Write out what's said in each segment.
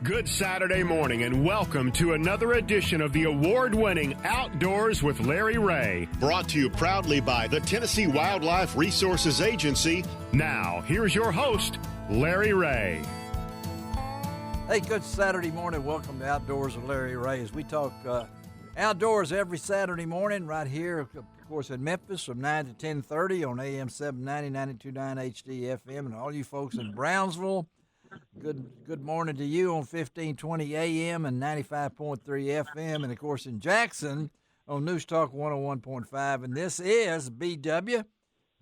Good Saturday morning and welcome to another edition of the award-winning Outdoors with Larry Ray. Brought to you proudly by the Tennessee Wildlife Resources Agency. Now, here's your host, Larry Ray. Hey, good Saturday morning. Welcome to Outdoors with Larry Ray. As we talk outdoors every Saturday morning right here, of course, in Memphis from 9 to 10:30 on AM 790, 92.9 HD FM. And all you folks in Brownsville, good morning to you on 1520 AM and 95.3 FM. And, of course, in Jackson on News Talk 101.5. And this is BW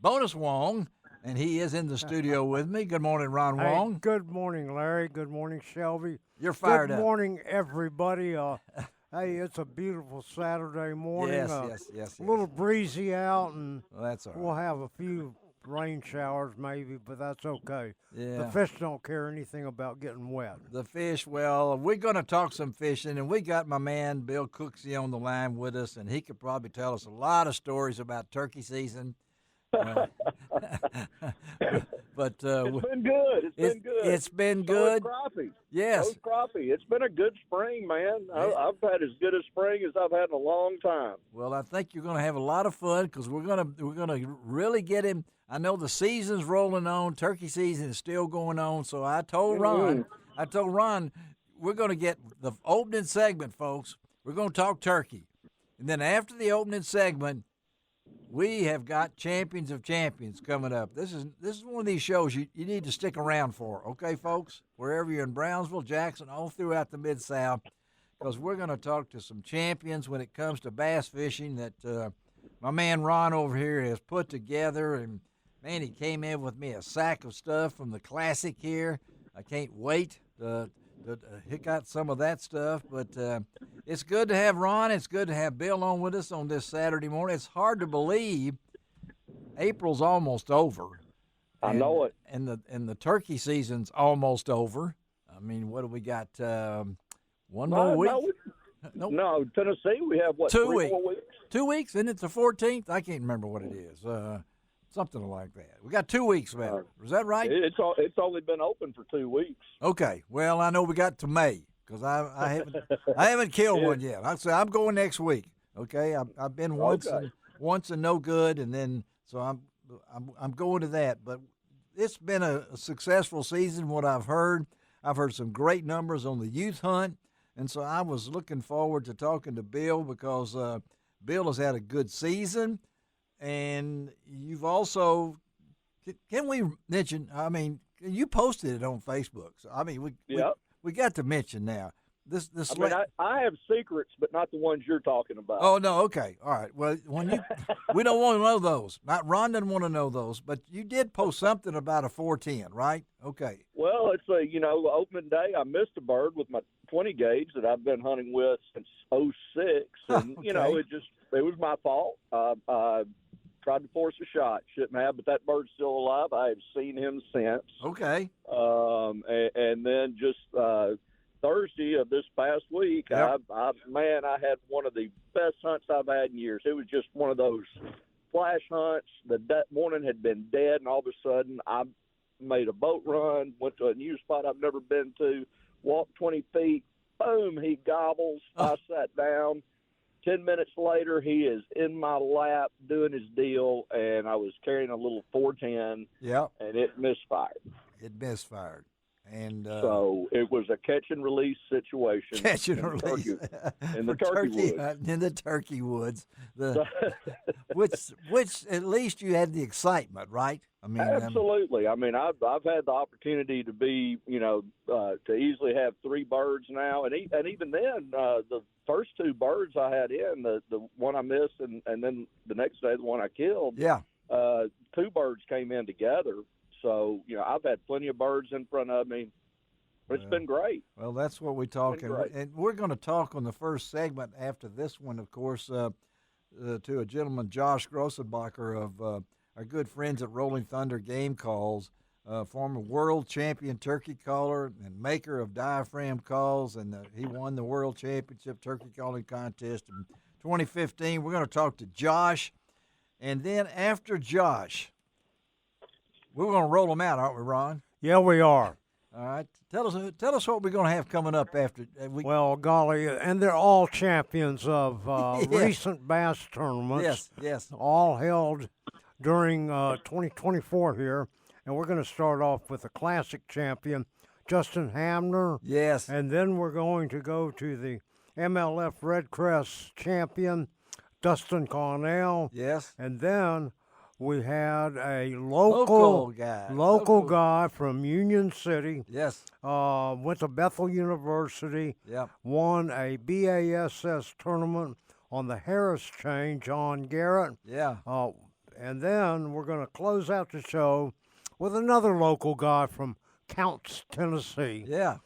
Bonus Wong, and he is in the studio with me. Good morning, Ron Wong. Hey, good morning, Larry. Good morning, Shelby. You're fired up. Good morning, everybody. Hey, it's a beautiful Saturday morning. Yes. A little breezy out, and Well, that's all right. we'll have a few rain showers maybe, but that's okay. Yeah. The fish don't care anything about getting wet. The fish, well, we're going to talk some fishing, and we got my man Bill Cooksey on the line with us, and he could probably tell us a lot of stories about turkey season. But it's been good. It's been good. Crappie. Yes. Crappie. It's been a good spring, man. I've had as good a spring as I've had in a long time. Well, I think you're going to have a lot of fun because we're going to really get him. I know the season's rolling on. Turkey season is still going on. So I told Ron, we're going to get the opening segment, folks. We're going to talk turkey, and then after the opening segment, we have got Champions of Champions coming up. This is one of these shows you need to stick around for, okay, folks? Wherever you're in Brownsville, Jackson, all throughout the Mid-South, because we're going to talk to some champions when it comes to bass fishing that my man Ron over here has put together. And, man, he came in with me a sack of stuff from the Classic here. I can't wait to hit out some of that stuff, but it's good to have Ron. It's good to have Bill on with us on this Saturday morning. It's hard to believe April's almost over. I know it. And the turkey season's almost over. I mean, what do we got? One more week? No, Tennessee, we have, 2 3 weeks. more weeks? 2 weeks? Isn't it the 14th? I can't remember what it is. Something like that. We got 2 weeks left. Is that right? It's only been open for 2 weeks. Okay. Well, I know we got to May because I haven't killed one yet. I'm going next week. Okay. I've been once and no good, and then so I'm going to that. But it's been a successful season. What I've heard some great numbers on the youth hunt, and so I was looking forward to talking to Bill because Bill has had a good season. And you've also, can we mention, I mean, you posted it on Facebook. So, I mean, we got to mention now. I have secrets, but not the ones you're talking about. Oh, no, okay. All right. Well, we don't want to know those. Ron didn't want to know those, but you did post something about a 410, right? Okay. Well, it's opening day. I missed a bird with my 20 gauge that I've been hunting with since '06. And, Okay. it was my fault. Tried to force a shot. Shouldn't have, but that bird's still alive. I have seen him since. Okay. And then just Thursday of this past week, Yep. I had one of the best hunts I've had in years. It was just one of those flash hunts. The morning had been dead, and all of a sudden I made a boat run, went to a new spot I've never been to, walked 20 feet, boom, he gobbles. I sat down. 10 minutes later, he is in my lap doing his deal, and I was carrying a little 410, and it misfired. And so it was a catch and release situation. Catch and release in the turkey woods. In the turkey woods, which at least you had the excitement, right? I mean, absolutely. I mean, I've had the opportunity to be, to easily have 3 birds now, and even then, the first 2 birds I had in, the one I missed, and then the next day the one I killed. Yeah. 2 birds came in together. So, I've had plenty of birds in front of me. It's been great. Well, that's what we're talking. And we're going to talk on the first segment after this one, of course, to a gentleman, Josh Grossenbacher, of our good friends at Rolling Thunder Game Calls, former world champion turkey caller and maker of diaphragm calls, and he won the world championship turkey calling contest in 2015. We're going to talk to Josh, and then after Josh, we're going to roll them out, aren't we, Ron? Yeah, we are. All right. Tell us what we're going to have coming up after. Well, golly, and they're all champions of recent bass tournaments. Yes. All held during 2024 here. And we're going to start off with the classic champion, Dustin Hamner. Yes. And then we're going to go to the MLF Red Crest champion, Dustin Connell. Yes. And then we had a local guy from Union City. Yes. Went to Bethel University. Yeah. Won a BASS tournament on the Harris chain, John Garrett. Yeah. And then we're going to close out the show with another local guy from Counts, Tennessee. Yeah.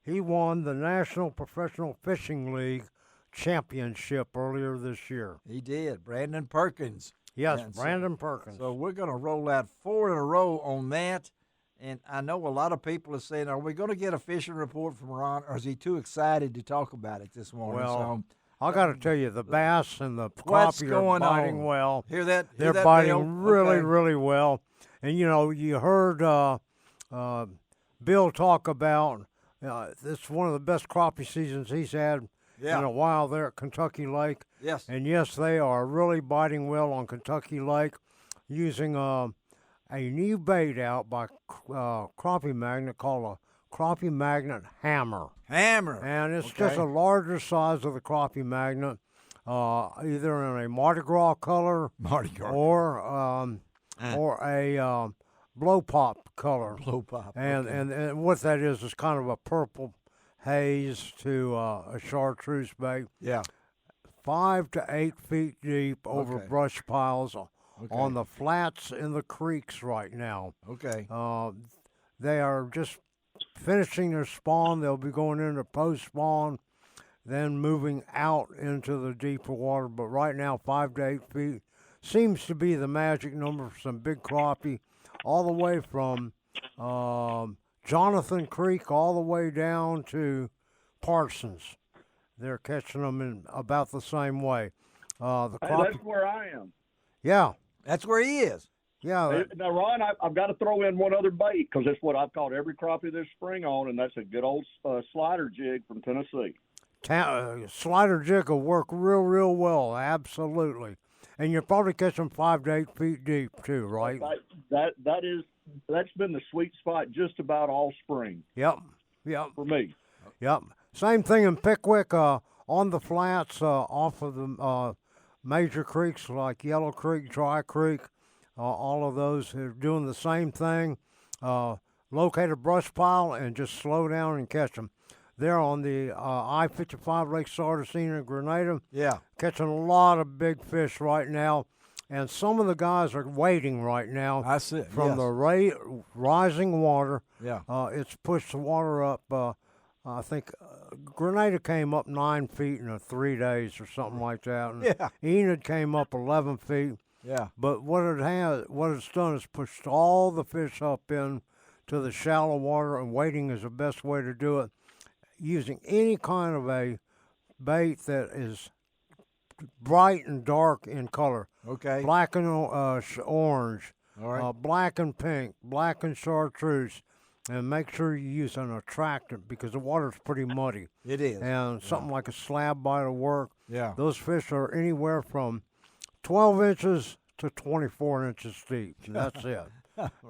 He won the National Professional Fishing League championship earlier this year. He did. Brandon Perkins. Yes, Brandon Perkins. So we're going to roll out 4 in a row on that. And I know a lot of people are saying, are we going to get a fishing report from Ron, or is he too excited to talk about it this morning? Well, I got to tell you, the bass and the crappie are biting well. Hear that? They're biting really well. And, you heard Bill talk about this is one of the best crappie seasons he's had in a while there at Kentucky Lake. Yes. And, yes, they are really biting well on Kentucky Lake using a new bait out by Crappie Magnet called a Crappie Magnet Hammer. And it's just a larger size of the Crappie Magnet, either in a Mardi Gras color or a blow pop color. Blow pop. And what that is kind of a purple haze to a chartreuse bait. Yeah. 5 to 8 feet deep over brush piles on the flats in the creeks right now. Okay. They are just finishing their spawn. They'll be going into post-spawn, then moving out into the deeper water. But right now, 5 to 8 feet seems to be the magic number for some big crappie, all the way from Jonathan Creek all the way down to Parsons. They're catching them in about the same way. That's where I am. Yeah. That's where he is. Yeah. Now, Ron, I've got to throw in one other bait because it's what I've caught every crappie this spring on, and that's a good old slider jig from Tennessee. Slider jig will work real well, absolutely. And you're probably catching 5 to 8 feet deep too, right? That's been the sweet spot just about all spring. Yep. For me. Yep. Same thing in Pickwick, on the flats, off of the major creeks like Yellow Creek, Dry Creek. All of those are doing the same thing. Locate a brush pile and just slow down and catch them. They're on the I-55 Lake Sardisina, Grenada. Yeah. Catching a lot of big fish right now. And some of the guys are waiting right now. I see. From the rising water. Yeah. It's pushed the water up. I think Grenada came up 9 feet in 3 days or something like that. And Enid came up 11 feet. Yeah. But what it's done is pushed all the fish up in to the shallow water, and waiting is the best way to do it. Using any kind of a bait that is bright and dark in color. Okay. Black and orange. All right. Black and pink. Black and chartreuse. And make sure you use an attractant because the water's pretty muddy. It is. And something like a slab bite will work. Yeah. Those fish are anywhere from 12 inches to 24 inches deep. That's it.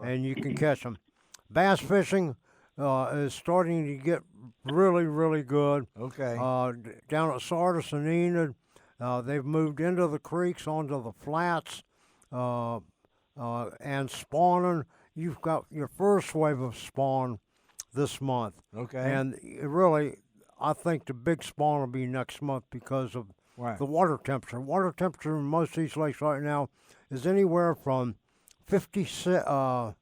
And you can catch them. Bass fishing is starting to get really good. Okay. Down at Sardis and Enid, they've moved into the creeks, onto the flats, and spawning. You've got your first wave of spawn this month. Okay. And really, I think the big spawn will be next month because of the water temperature. Water temperature in most of these lakes right now is anywhere from 64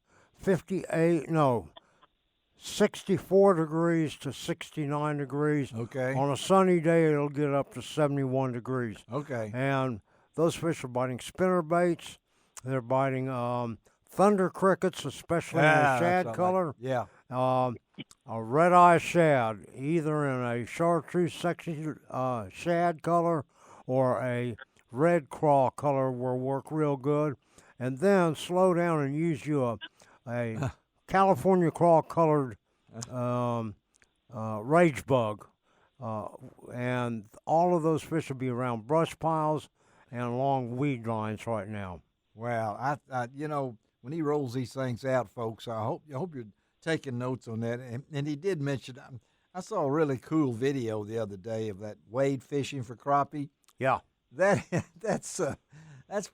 degrees to 69 degrees. Okay. On a sunny day, it'll get up to 71 degrees. Okay. And those fish are biting spinner baits. They're biting thunder crickets, especially in the shad color. A red-eye shad, either in a chartreuse section shad color or a red craw color will work real good. And then slow down and use you a California craw colored rage bug, and all of those fish will be around brush piles and along weed lines right now. Well, I when he rolls these things out, folks, I hope you're taking notes on that. And he did mention, I saw a really cool video the other day of that wade fishing for crappie. Yeah, that's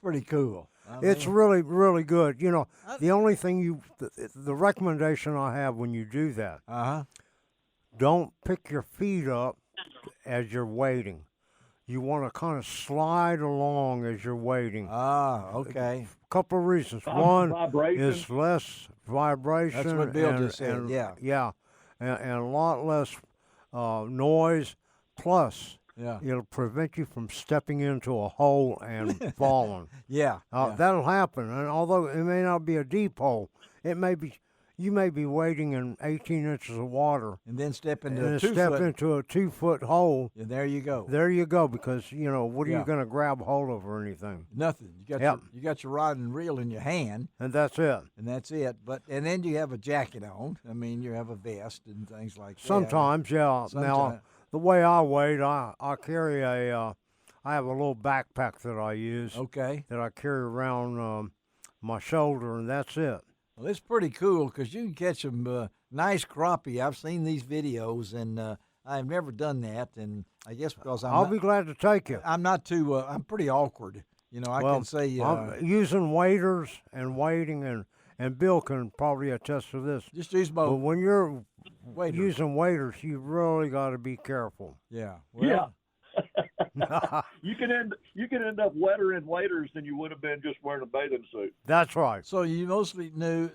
pretty cool. It's really, really good. The only thing the recommendation I have when you do that, don't pick your feet up as you're wading. You want to kind of slide along as you're wading. Okay. A couple of reasons. One vibration. is less vibration. That's what Bill just said. Yeah, and a lot less noise. Plus, it'll prevent you from stepping into a hole and falling. That'll happen. And although it may not be a deep hole, you may be wading in 18 inches of water. And then step into a 2-foot hole. And there you go. There you go, because, what are you going to grab hold of or anything? Nothing. You got your rod and reel in your hand. And that's it. And then you have a jacket on. I mean, you have a vest and things like that. Sometimes, yeah. Now, the way I wade, I carry I have a little backpack that I use. Okay. That I carry around my shoulder, and that's it. Well, it's pretty cool because you can catch some nice crappie. I've seen these videos, and I've never done that. And I guess because I'll be glad to take you. I'm not too. I'm pretty awkward. I can say. I'm using waders and wading, and Bill can probably attest to this. Just use both. But when you're using waders, you really got to be careful. Yeah. Well, You can end up wetter in waders than you would have been just wearing a bathing suit. That's right. So you mostly knew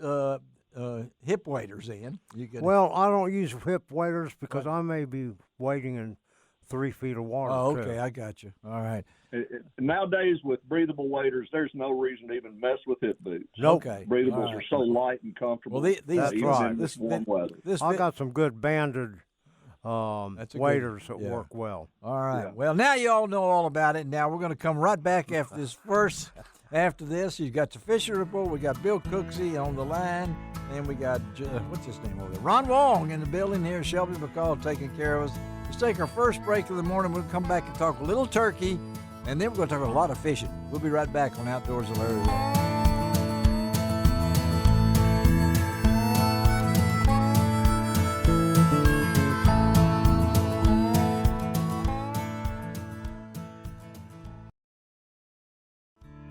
hip waders in. Well, I don't use hip waders because I may be wading in 3 feet of water. Oh, okay, I got you. All right. Nowadays, with breathable waders, there's no reason to even mess with hip boots. Nope. Okay. Breathables are so light and comfortable. Well, that's right. In this warm weather. I got some good banded waders that work well. All right. Yeah. Well, now you all know all about it. Now we're going to come right back after this first. After this, you've got the Fisher Report. We got Bill Cooksey on the line. And we got, what's his name over there? Ron Wong in the building here. Shelby McCall taking care of us. Let's take our first break of the morning. We'll come back and talk a little turkey. And then we're going to talk a lot of fishing. We'll be right back on Outdoors with Larry Ray.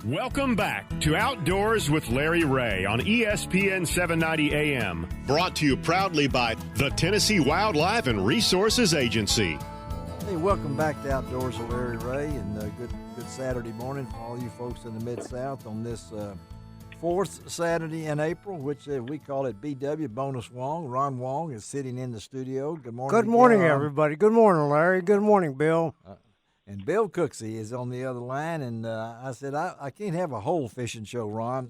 Welcome back to Outdoors with Larry Ray on ESPN 790 AM. Brought to you proudly by the Tennessee Wildlife and Resources Agency. Hey, welcome back to Outdoors with Larry Ray, and good Saturday morning for all you folks in the Mid-South on this fourth Saturday in April, which we call it BW, Bonus Wong. Ron Wong is sitting in the studio. Good morning. Good morning, everybody. Good morning, Larry. Good morning, Bill. And Bill Cooksey is on the other line, and I said, I can't have a whole fishing show, Ron.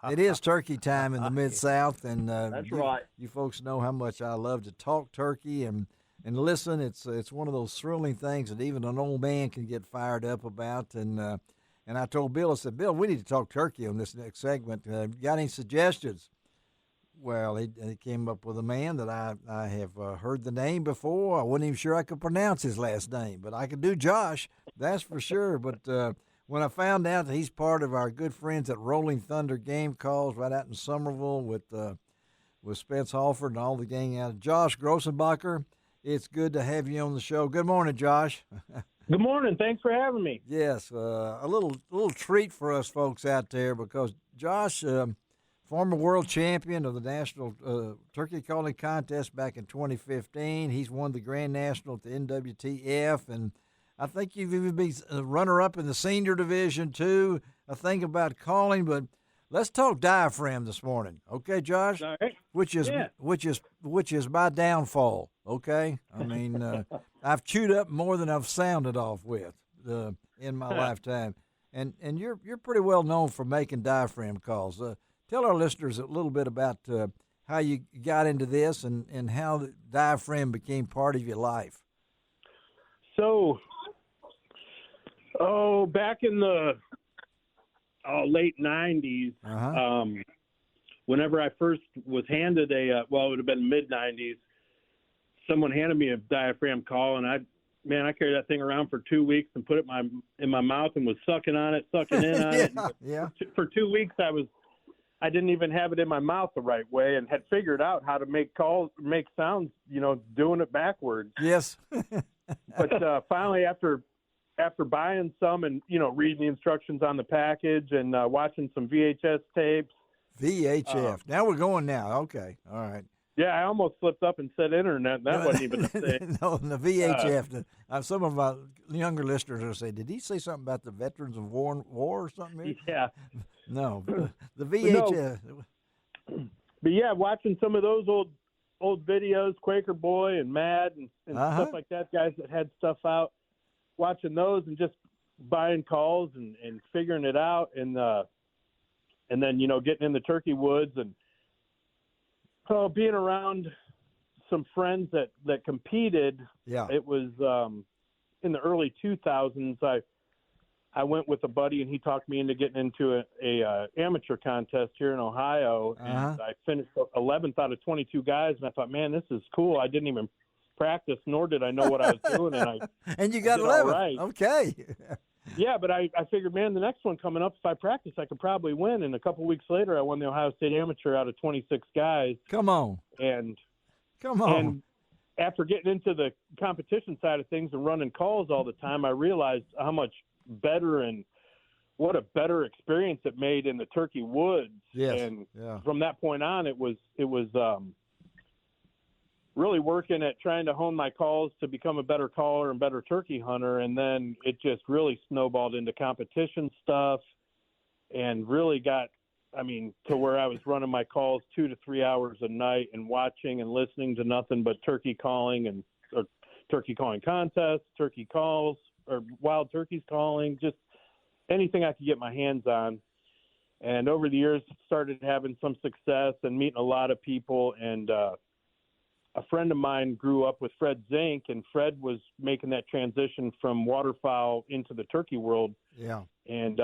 It is turkey time in the Mid-South, and that's right. You folks know how much I love to talk turkey and listen. It's one of those thrilling things that even an old man can get fired up about. And I told Bill, I said, Bill, we need to talk turkey on this next segment. Got any suggestions? Well, he came up with a man that I have heard the name before. I wasn't even sure I could pronounce his last name, but I could do Josh, that's for sure. But when I found out that he's part of our good friends at Rolling Thunder Game Calls right out in Somerville with Spence Halford and all the gang out of Josh Grossenbacher, it's good to have you on the show. Good morning, Josh. Good morning. Thanks for having me. Yes, a little treat for us folks out there because Josh, former world champion of the National Turkey Calling Contest back in 2015. He's won the Grand National at the NWTF, and I think you've even been a runner-up in the senior division too. A thing about calling, but let's talk diaphragm this morning, okay, Josh? All right. Which is my downfall. Okay, I mean I've chewed up more than I've sounded off with in my lifetime, and you're pretty well known for making diaphragm calls. Tell our listeners a little bit about how you got into this and how the diaphragm became part of your life. So, back in the late 90s, whenever I first was handed it would have been mid-'90s, someone handed me a diaphragm call, and I carried that thing around for 2 weeks and put it in my mouth and was sucking on it, sucking in on it. Yeah. For 2 weeks, I didn't even have it in my mouth the right way, and had figured out how to make sounds, doing it backwards. Yes. But finally, after buying some and reading the instructions on the package and watching some VHS tapes. VHF. Now we're going now. Okay. All right. Yeah, I almost slipped up and said internet. That wasn't even a thing. No, the VHF. Some of our younger listeners will say, "Did he say something about the Veterans of War or something?" Here? Yeah. No, the VHF. But yeah, watching some of those old videos, Quaker Boy and Mad and stuff like that, guys that had stuff out, watching those and just buying calls and figuring it out, and then getting in the turkey woods and being around some friends that competed. Yeah, it was in the early 2000s. I went with a buddy, and he talked me into getting into a amateur contest here in Ohio, and I finished 11th out of 22 guys, and I thought, man, this is cool. I didn't even practice, nor did I know what I was doing, and you got 11. Right. Okay. Yeah, but I figured, man, the next one coming up, if I practice, I could probably win. And a couple weeks later, I won the Ohio State Amateur out of 26 guys. Come on. And after getting into the competition side of things and running calls all the time, I realized how much better and what a better experience it made in the turkey woods. Yes. And from that point on, it was really working at trying to hone my calls to become a better caller and better turkey hunter. And then it just really snowballed into competition stuff and really got, to where I was running my calls 2 to 3 hours a night and watching and listening to nothing but turkey calling or turkey calling contests, turkey calls, or wild turkeys calling, just anything I could get my hands on. And over the years, started having some success and meeting a lot of people. And, a friend of mine grew up with Fred Zink, and Fred was making that transition from waterfowl into the turkey world. Yeah. And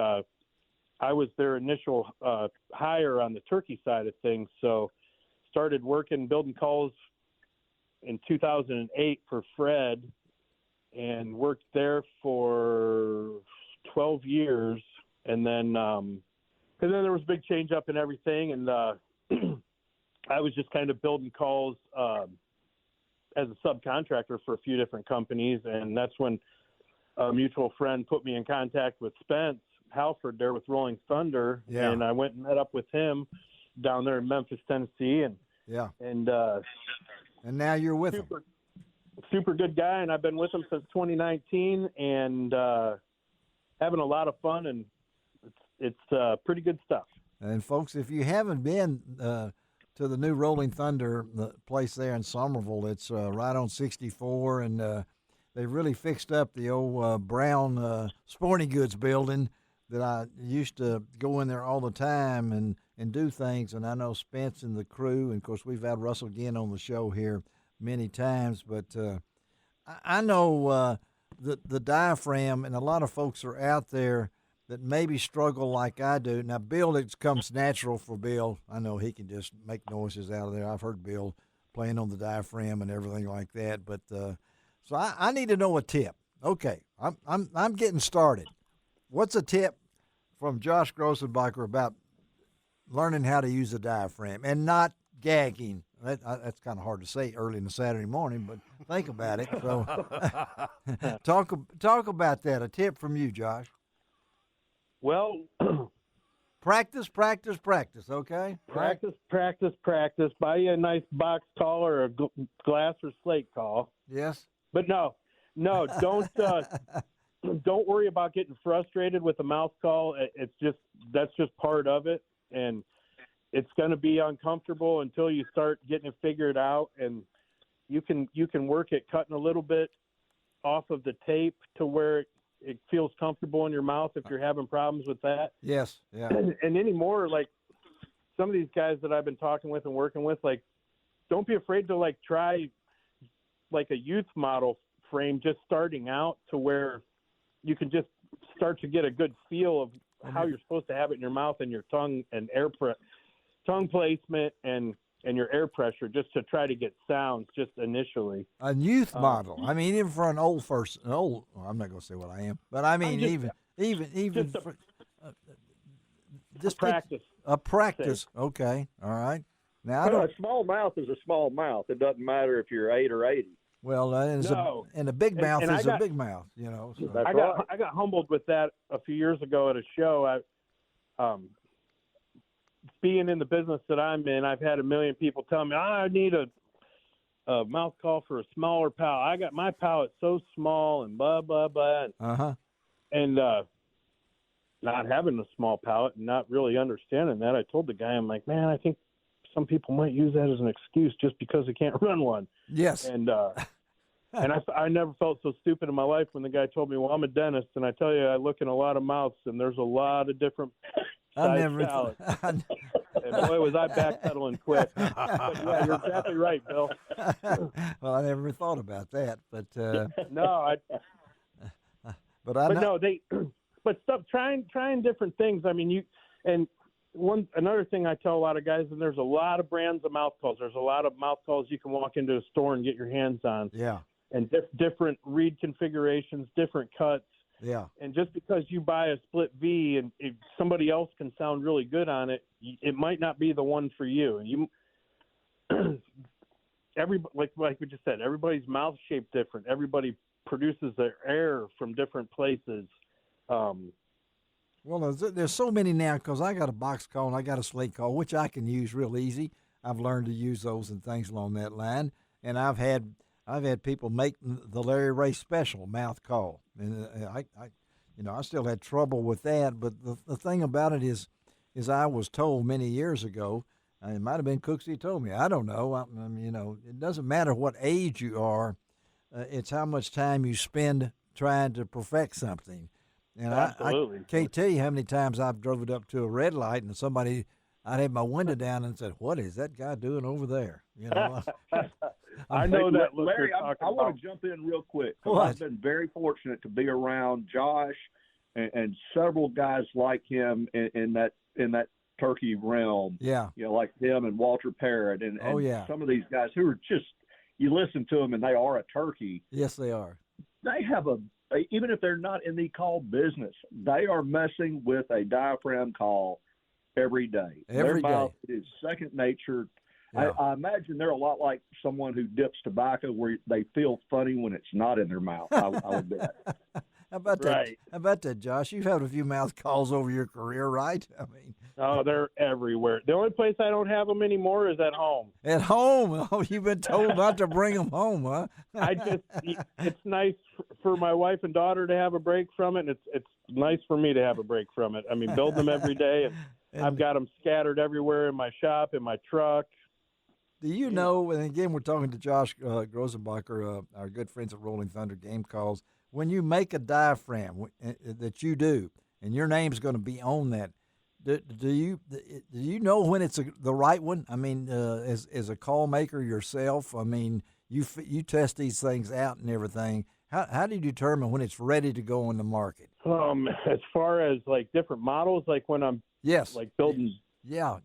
I was their initial hire on the turkey side of things. So started building calls in 2008 for Fred, and worked there for 12 years. And then there was a big change up in everything. And I was just kind of building calls as a subcontractor for a few different companies, and that's when a mutual friend put me in contact with Spence Halford there with Rolling Thunder, and I went and met up with him down there in Memphis, Tennessee, and now you're with him. Super good guy, and I've been with him since 2019, and having a lot of fun, and it's pretty good stuff. And folks, if you haven't been to the new Rolling Thunder, the place there in Somerville, it's right on 64, and they really fixed up the old brown sporting goods building that I used to go in there all the time and do things. And I know Spence and the crew, and of course we've had Russell Ginn on the show here many times, but I know the diaphragm, and a lot of folks are out there that maybe struggle like I do. Now, Bill, it comes natural for Bill. I know he can just make noises out of there. I've heard Bill playing on the diaphragm and everything like that. But so I need to know a tip. Okay, I'm getting started. What's a tip from Josh Grossenbacher about learning how to use a diaphragm and not gagging? That's kind of hard to say early in the Saturday morning, but think about it. So talk about that. A tip from you, Josh. Well, practice, okay? Practice. Buy you a nice box call or a glass or slate call. Yes. But no, don't don't worry about getting frustrated with the mouth call. That's just part of it, and it's going to be uncomfortable until you start getting it figured out, and you can work at cutting a little bit off of the tape to where it feels comfortable in your mouth if you're having problems with that. Yes, yeah. And anymore, like some of these guys that I've been talking with and working with, like, don't be afraid to try like a youth model frame just starting out to where you can just start to get a good feel of how you're supposed to have it in your mouth and your tongue and air tongue placement and your air pressure just to try to get sounds just initially. A youth model. I mean, even for an old person, well, I'm not going to say what I am, but I mean, even just practice. A practice. Okay. All right. Now, a small mouth is a small mouth. It doesn't matter if you're 8 or 80. Well, and a big mouth is a big mouth, you know. So. That's I got humbled with that a few years ago at a show. Being in the business that I'm in, I've had a million people tell me, I need a mouth call for a smaller palate. I got my palate so small and blah, blah, blah. And not having a small palate and not really understanding that, I told the guy, I'm like, man, I think some people might use that as an excuse just because they can't run one. Yes. And I never felt so stupid in my life when the guy told me, well, I'm a dentist, and I tell you, I look in a lot of mouths, and there's a lot of different palates. And boy, was I backpedaling quick. But yeah, you're exactly right, Bill. Well, I never thought about that, but no, but stuff trying different things. I mean, another thing I tell a lot of guys, and there's a lot of brands of mouth calls. There's a lot of mouth calls you can walk into a store and get your hands on. Yeah. And different reed configurations, different cuts. Yeah. And just because you buy a split V and if somebody else can sound really good on it, it might not be the one for you. And like we just said, everybody's mouth shaped different. Everybody produces their air from different places. Well, there's so many now because I got a box call and I got a slate call, which I can use real easy. I've learned to use those and things along that line. And I've had people make the Larry Ray special mouth call, and I still had trouble with that. But the thing about it is I was told many years ago, it might have been Cooksey who told me. I don't know. It doesn't matter what age you are. It's how much time you spend trying to perfect something. And absolutely. I can't tell you how many times I've drove it up to a red light and I'd have my window down and said, "What is that guy doing over there?" You know. I know that. Larry, I want to jump in real quick. I've been very fortunate to be around Josh and several guys like him in that turkey realm. Yeah. Like him and Walter Parrott and some of these guys who are just, you listen to them and they are a turkey. Yes, they are. They have even if they're not in the call business, they are messing with a diaphragm call every day. Their mouth is second nature. Yeah. I imagine they're a lot like someone who dips tobacco where they feel funny when it's not in their mouth. I would bet. How about that? How about that, Josh? You've had a few mouth calls over your career, right? I mean, they're everywhere. The only place I don't have them anymore is at home. At home? Oh, you've been told not to bring them home, huh? It's nice for my wife and daughter to have a break from it, and it's nice for me to have a break from it. I mean, build them every day, and I've got them scattered everywhere in my shop, in my truck. Do you know, and again, we're talking to Josh Grossenbacher, our good friends at Rolling Thunder Game Calls, when you make a diaphragm that you do, and your name's going to be on that, do you know when it's the right one? I mean, as a call maker yourself, I mean, you test these things out and everything. How do you determine when it's ready to go on the market? As far as like different models, like when I'm like building. Yeah.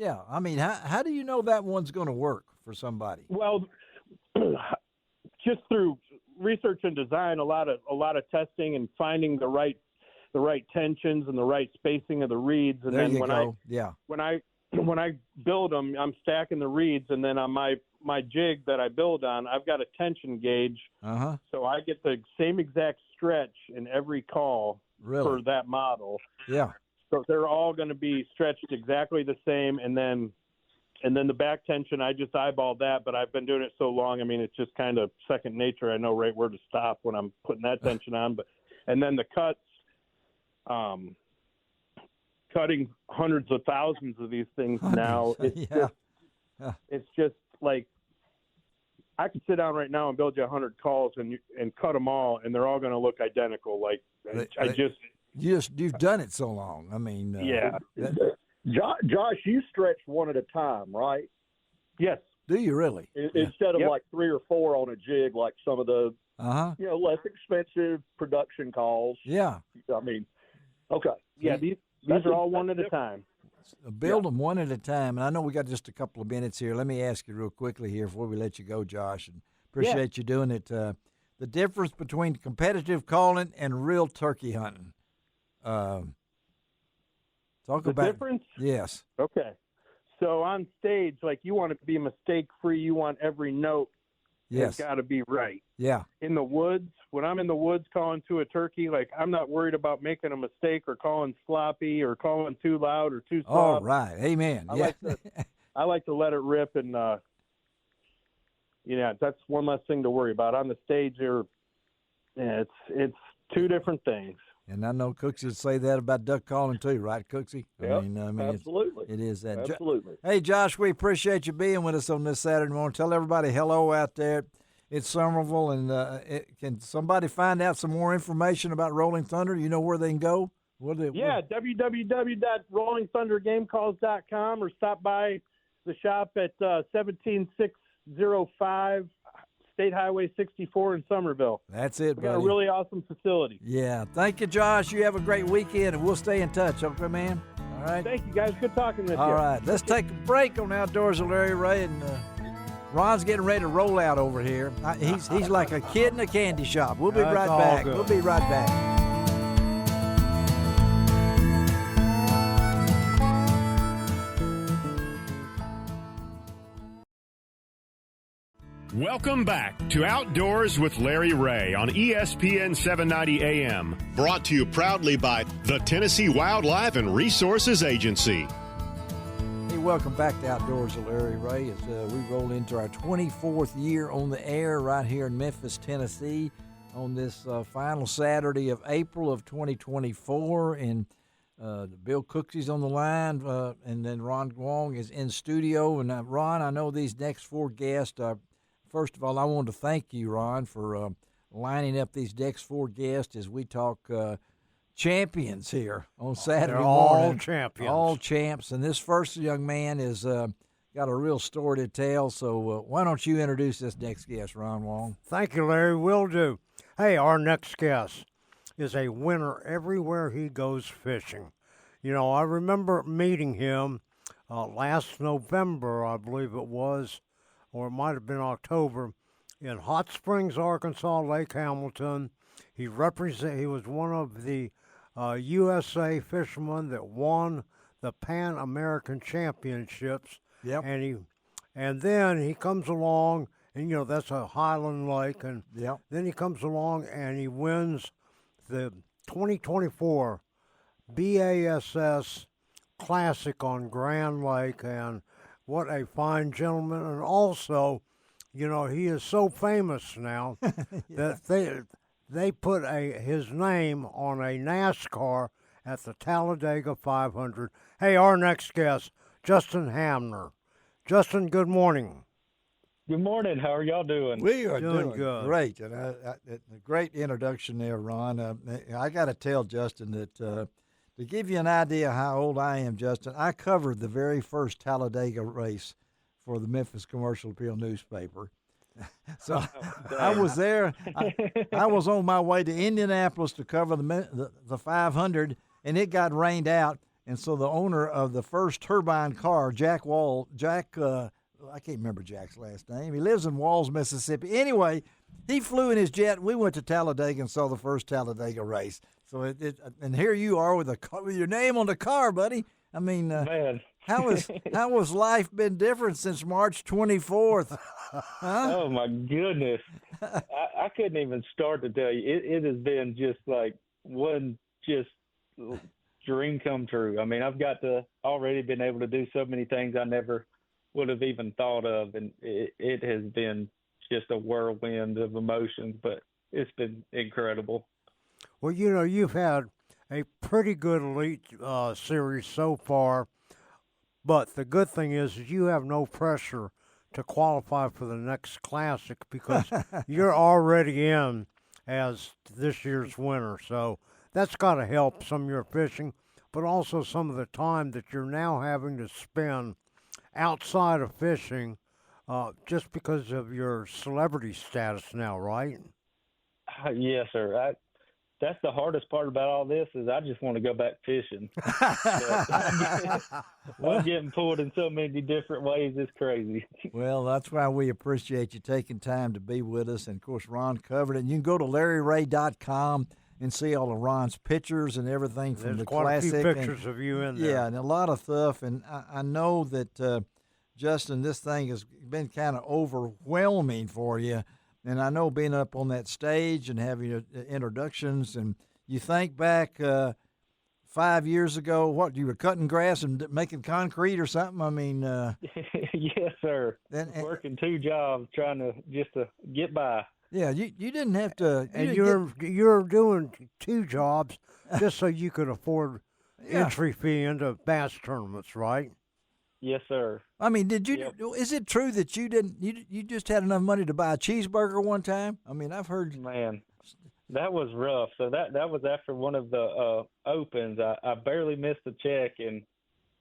Yeah, I mean, how do you know that one's going to work for somebody? Well, just through research and design, a lot of testing and finding the right tensions and the right spacing of the reeds. And there then you go. when I build them, I'm stacking the reeds, and then on my jig that I build on, I've got a tension gauge, so I get the same exact stretch in every call for that model. Yeah. So they're all going to be stretched exactly the same, and then the back tension, I just eyeball that. But I've been doing it so long, I mean, it's just kind of second nature. I know right where to stop when I'm putting that tension on. And then the cuts, cutting hundreds of thousands of these things now. It's just like I could sit down right now and build you 100 calls and cut them all, and they're all going to look identical. Like You've done it so long. I mean, Josh, you stretch one at a time, right? Yes. Do you really? Instead of like 3 or 4 on a jig, like some of the less expensive production calls. Yeah. I mean, okay. Yeah, these are all one at a time. build them one at a time. And I know we got just a couple of minutes here. Let me ask you real quickly here before we let you go, Josh, and appreciate you doing it. The difference between competitive calling and real turkey hunting. Talk the about difference. Yes. Okay. So on stage, like you want to be mistake-free. You want every note has got to be right. Yeah. In the woods, when I'm in the woods calling to a turkey, like I'm not worried about making a mistake or calling sloppy or calling too loud or too soft. All right. Amen. I like to let it rip, and that's one less thing to worry about. On the stage, it's two different things. And I know Cooksey would say that about duck calling too, right, Cooksey? Yep, I mean, absolutely. It is that. Absolutely. Hey, Josh, we appreciate you being with us on this Saturday morning. Tell everybody hello out there. It's Somerville, and can somebody find out some more information about Rolling Thunder? You know where they can go? www.rollingthundergamecalls.com or stop by the shop at 17605 State Highway 64 in Somerville. That's it, We buddy. got a really awesome facility. Yeah. Thank you, Josh. You have a great weekend, and we'll stay in touch. Okay, man? All right. Thank you, guys. Good talking with you. All right. Let's take a break on Outdoors with Larry Ray, and Ron's getting ready to roll out over here. He's like a kid in a candy shop. We'll be right back. Good. We'll be right back. Welcome back to Outdoors with Larry Ray on ESPN 790 AM. Brought to you proudly by the Tennessee Wildlife and Resources Agency. Hey, welcome back to Outdoors with Larry Ray as we roll into our 24th year on the air right here in Memphis, Tennessee on this final Saturday of April of 2024. And Bill Cooksey's on the line, and then Ron Wong is in studio. And Ron, I know these next four guests first of all, I want to thank you, Ron, for lining up these next four guests as we talk champions here on Saturday They're morning. all champions. All champs. And this first young man is got a real story to tell. So why don't you introduce this next guest, Ron Wong? Thank you, Larry. Will do. Hey, our next guest is a winner everywhere he goes fishing. You know, I remember meeting him last November, I believe it was, or it might have been October, in Hot Springs, Arkansas, Lake Hamilton. He was one of the USA fishermen that won the Pan American Championships. Yep. And then he comes along, and you know that's a highland lake, and Yep. then he comes along and he wins the 2024 BASS Classic on Grand Lake, and what a fine gentleman. And also, you know, he is so famous now that they put his name on a NASCAR at the Talladega 500. Hey, our next guest, Dustin Hamner. Justin, good morning. Good morning. How are y'all doing? We are Doing doing good. great. And a great introduction there, Ron. I got to tell Justin that to give you an idea how old I am, Justin, I covered the very first Talladega race for the Memphis Commercial Appeal newspaper. So I was there. I was on my way to Indianapolis to cover the 500, and it got rained out. And so the owner of the first turbine car, Jack, I can't remember Jack's last name. He lives in Walls, Mississippi. Anyway, he flew in his jet. We went to Talladega and saw the first Talladega race. So and here you are with your name on the car, buddy. I mean, Man. how has life been different since March 24th? Huh? Oh, my goodness. I couldn't even start to tell you. It has been just like one dream come true. I mean, I've got to already been able to do so many things I never would have even thought of, and it has been just a whirlwind of emotions, but it's been incredible. Well, you know, you've had a pretty good elite series so far, but the good thing is you have no pressure to qualify for the next classic because you're already in as this year's winner. So that's got to help some of your fishing, but also some of the time that you're now having to spend outside of fishing just because of your celebrity status now, right? Yes, sir. that's the hardest part about all this is I just want to go back fishing. I'm getting pulled in so many different ways. It's crazy. Well, that's why we appreciate you taking time to be with us. And, of course, Ron covered it. And you can go to LarryRay.com and see all of Ron's pictures and everything from There's the quite classic. a few pictures of you in there. Yeah, and a lot of stuff. And I know that, Justin, this thing has been kind of overwhelming for you. And I know being up on that stage and having introductions, and you think back 5 years ago, what, you were cutting grass and making concrete or something? I mean, yes, sir. Working 2 jobs trying to get by. Yeah, you didn't have to. And you're doing 2 jobs just so you could afford entry fee into bass tournaments, right? Yes, sir. I mean, did you? Yep. Is it true that you didn't? You just had enough money to buy a cheeseburger one time? I mean, I've heard. Man, that was rough. So that was after one of the opens. I barely missed a check, and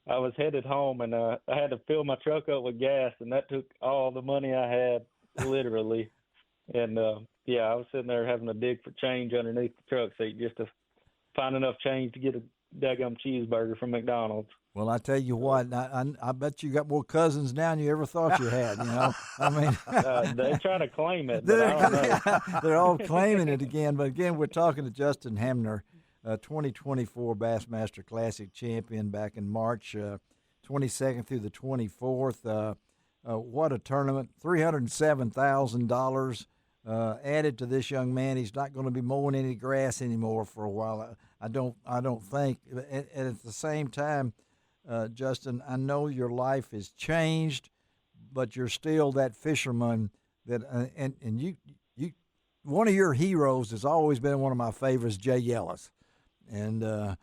I was headed home, and I had to fill my truck up with gas, and that took all the money I had, literally. And I was sitting there having to dig for change underneath the truck seat just to find enough change to get a daggum cheeseburger from McDonald's. Well, I tell you what, I bet you got more cousins now than you ever thought you had. You know, I mean, they're trying to claim it. But I don't know. They're all claiming it again. But again, we're talking to Dustin Hamner, 2024 Bassmaster Classic champion back in March 22nd through the 24th. What a tournament! $307,000 added to this young man. He's not going to be mowing any grass anymore for a while. I don't think. And at the same time, Justin, I know your life has changed, but you're still that fisherman that, and you, one of your heroes has always been one of my favorites, Jay Ellis. And I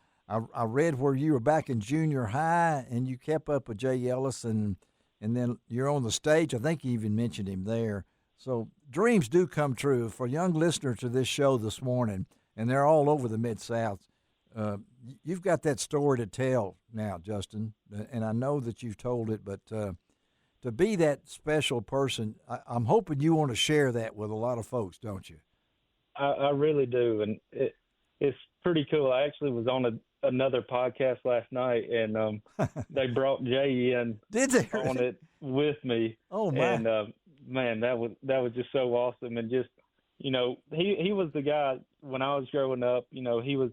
read where you were back in junior high and you kept up with Jay Ellis, and then you're on the stage. I think you even mentioned him there. So dreams do come true. For young listeners to this show this morning, and they're all over the Mid-South, you've got that story to tell now, Justin, and I know that you've told it, but to be that special person, I'm hoping you want to share that with a lot of folks, don't you? I really do, and it's pretty cool. I actually was on another podcast last night, and they brought Jay in. Did they? On it with me. Oh, man. And, man, that was just so awesome. And just, he was the guy when I was growing up, he was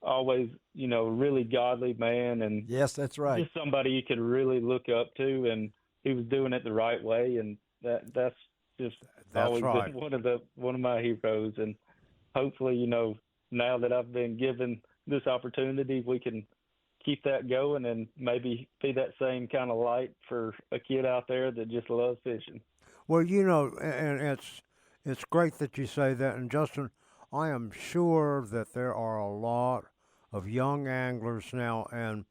always, really godly man. And yes, that's right. Just somebody you could really look up to, and he was doing it the right way. And that's always right. been one of my heroes. And hopefully, now that I've been given this opportunity, we can keep that going and maybe be that same kind of light for a kid out there that just loves fishing. Well, and it's great that you say that. And Justin, I am sure that there are a lot of young anglers now, and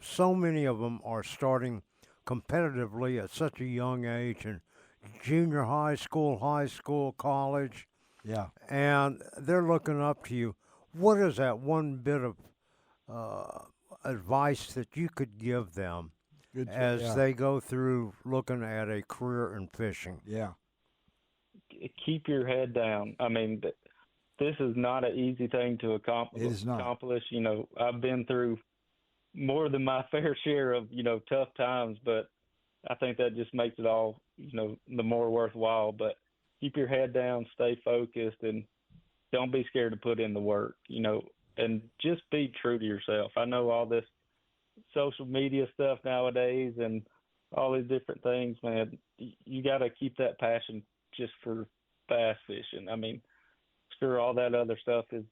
so many of them are starting competitively at such a young age, in junior high school, college. Yeah. And they're looking up to you. What is that one bit of advice that you could give them as they go through looking at a career in fishing? Yeah. Keep your head down. I mean, this is not an easy thing to accomplish. It is not. I've been through more than my fair share of, tough times, but I think that just makes it all, the more worthwhile. But keep your head down, stay focused, and don't be scared to put in the work, and just be true to yourself. I know all this social media stuff nowadays and all these different things, man, you got to keep that passion just for bass fishing. I mean, sure, all that other stuff is,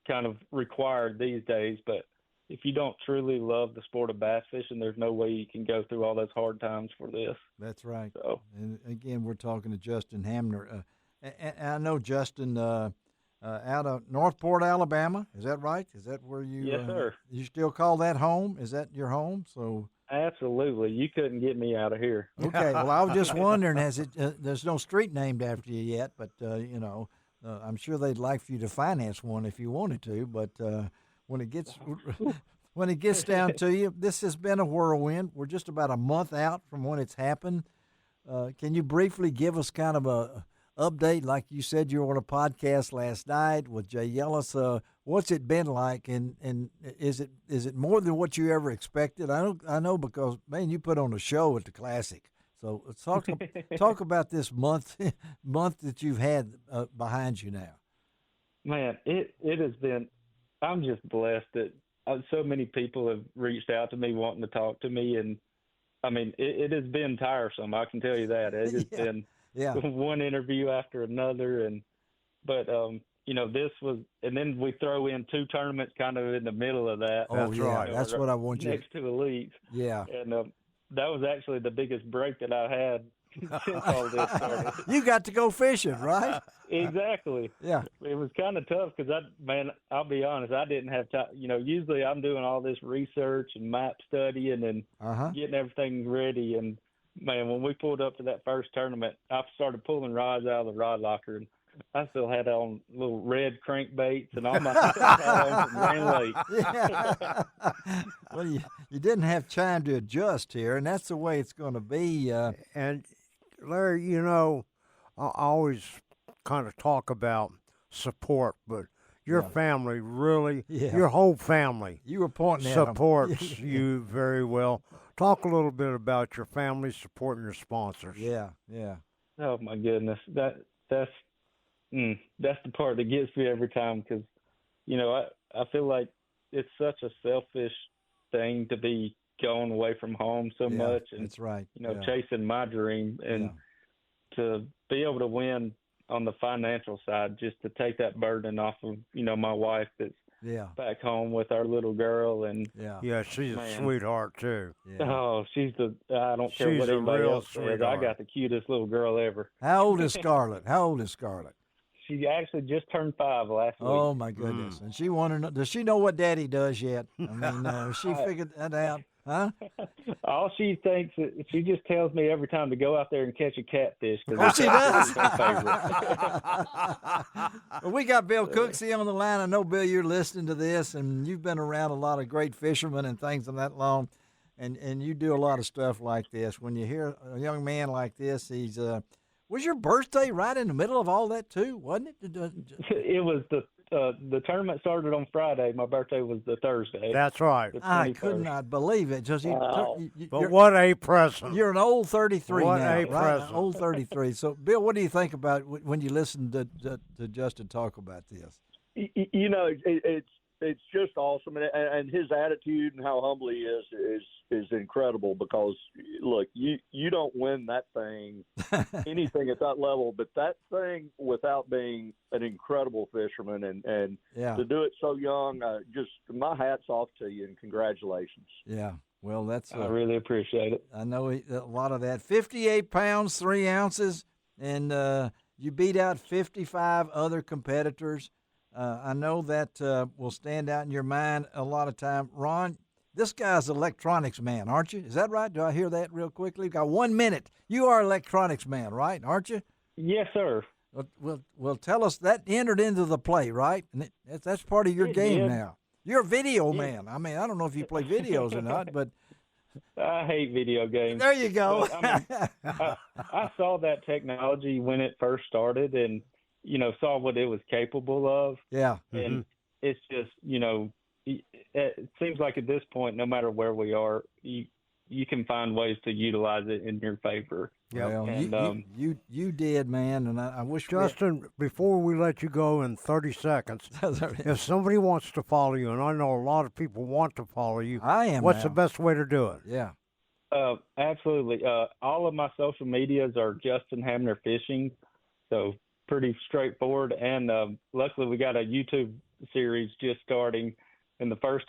kind of required these days, but if you don't truly love the sport of bass fishing, there's no way you can go through all those hard times for this. That's right. So, and again, we're talking to Justin Hamner. And I know Justin out of Northport, Alabama. Is that right? Is that where you? Yes, sir. You still call that home? Is that your home? So. Absolutely. You couldn't get me out of here. Okay. Well, I was just wondering, there's no street named after you yet, but, I'm sure they'd like for you to finance one if you wanted to. But when it gets down to you, this has been a whirlwind. We're just about a month out from when it's happened. Can you briefly give us kind of update. Like you said, you were on a podcast last night with Jay Yellis. What's it been like, and is it more than what you ever expected? I know because, man, you put on a show at the Classic. So let's talk about this month that you've had behind you now. Man, it has been. I'm just blessed that so many people have reached out to me wanting to talk to me, and I mean, it has been tiresome. I can tell you that. It has been one interview after another, but this was, and then we throw in 2 tournaments kind of in the middle of that. Oh, that's right. That's what I want you next to the leagues. Yeah, and that was actually the biggest break that I had since all this started. You got to go fishing, right? Exactly. Yeah. It was kind of tough because I'll be honest, I didn't have time. Usually I'm doing all this research and map studying and getting everything ready. And man, when we pulled up to that first tournament, I started pulling rods out of the rod locker, and I still had on little red crankbaits and all my stuff had on from Rain Lake. Yeah. Well, you didn't have time to adjust here, and that's the way it's going to be. And Larry, I always kind of talk about support, but your family really, your whole family, you were pointing supports you very well. Talk a little bit about your family supporting your sponsors. Yeah. Oh my goodness, that's the part that gets me every time because, I feel like it's such a selfish thing to be going away from home so much, and that's right. Chasing my dream, and to be able to win on the financial side, just to take that burden off of my wife that's back home with our little girl, and she's a sweetheart too. Oh, I don't care what anybody else says. I got the cutest little girl ever. How old is Scarlett? She actually just turned 5 last week. Oh my goodness! And she wanted to know, does she know what Daddy does yet? I mean, she figured that out, huh? All she thinks, she just tells me every time to go out there and catch a catfish. Oh, she does. Well, we got Bill Cooksey on the line. I know, Bill, you're listening to this, and you've been around a lot of great fishermen and things of that long, and you do a lot of stuff like this. When you hear a young man like this, he's was your birthday right in the middle of all that too, wasn't it? It was the tournament started on Friday. My birthday was the Thursday. That's right. I could not believe it. Just but what a present! You're an old 33 what now, a right? present. An old 33. So, Bill, what do you think about when you listen to Justin talk about this? It's just awesome, and his attitude and how humble he is incredible. Because look, you don't win that thing, anything at that level, but that thing without being an incredible fisherman, and to do it so young, just my hat's off to you and congratulations. Yeah, well, I really appreciate it. I know a lot of that. 58 pounds 3 ounces, and you beat out 55 other competitors. I know that will stand out in your mind a lot of time. Ron, this guy's an electronics man, aren't you? Is that right? Do I hear that real quickly? We've got 1 minute. You are an electronics man, right? Aren't you? Yes, sir. Well, tell us that entered into the play, right? And that's part of your game now. You're a video man. I mean, I don't know if you play videos or not, but I hate video games. There you go. But, I saw that technology when it first started, and saw what it was capable of. Yeah. And it's just, it seems like at this point, no matter where we are, you can find ways to utilize it in your favor. Yeah, well, and, you did, man, and I wish. Justin, before we let you go in 30 seconds, if somebody wants to follow you, and I know a lot of people want to follow you, what's the best way to do it? Yeah. Absolutely. All of my social medias are Justin Hamner Fishing, so pretty straightforward. And luckily, we got a YouTube series just starting. And the first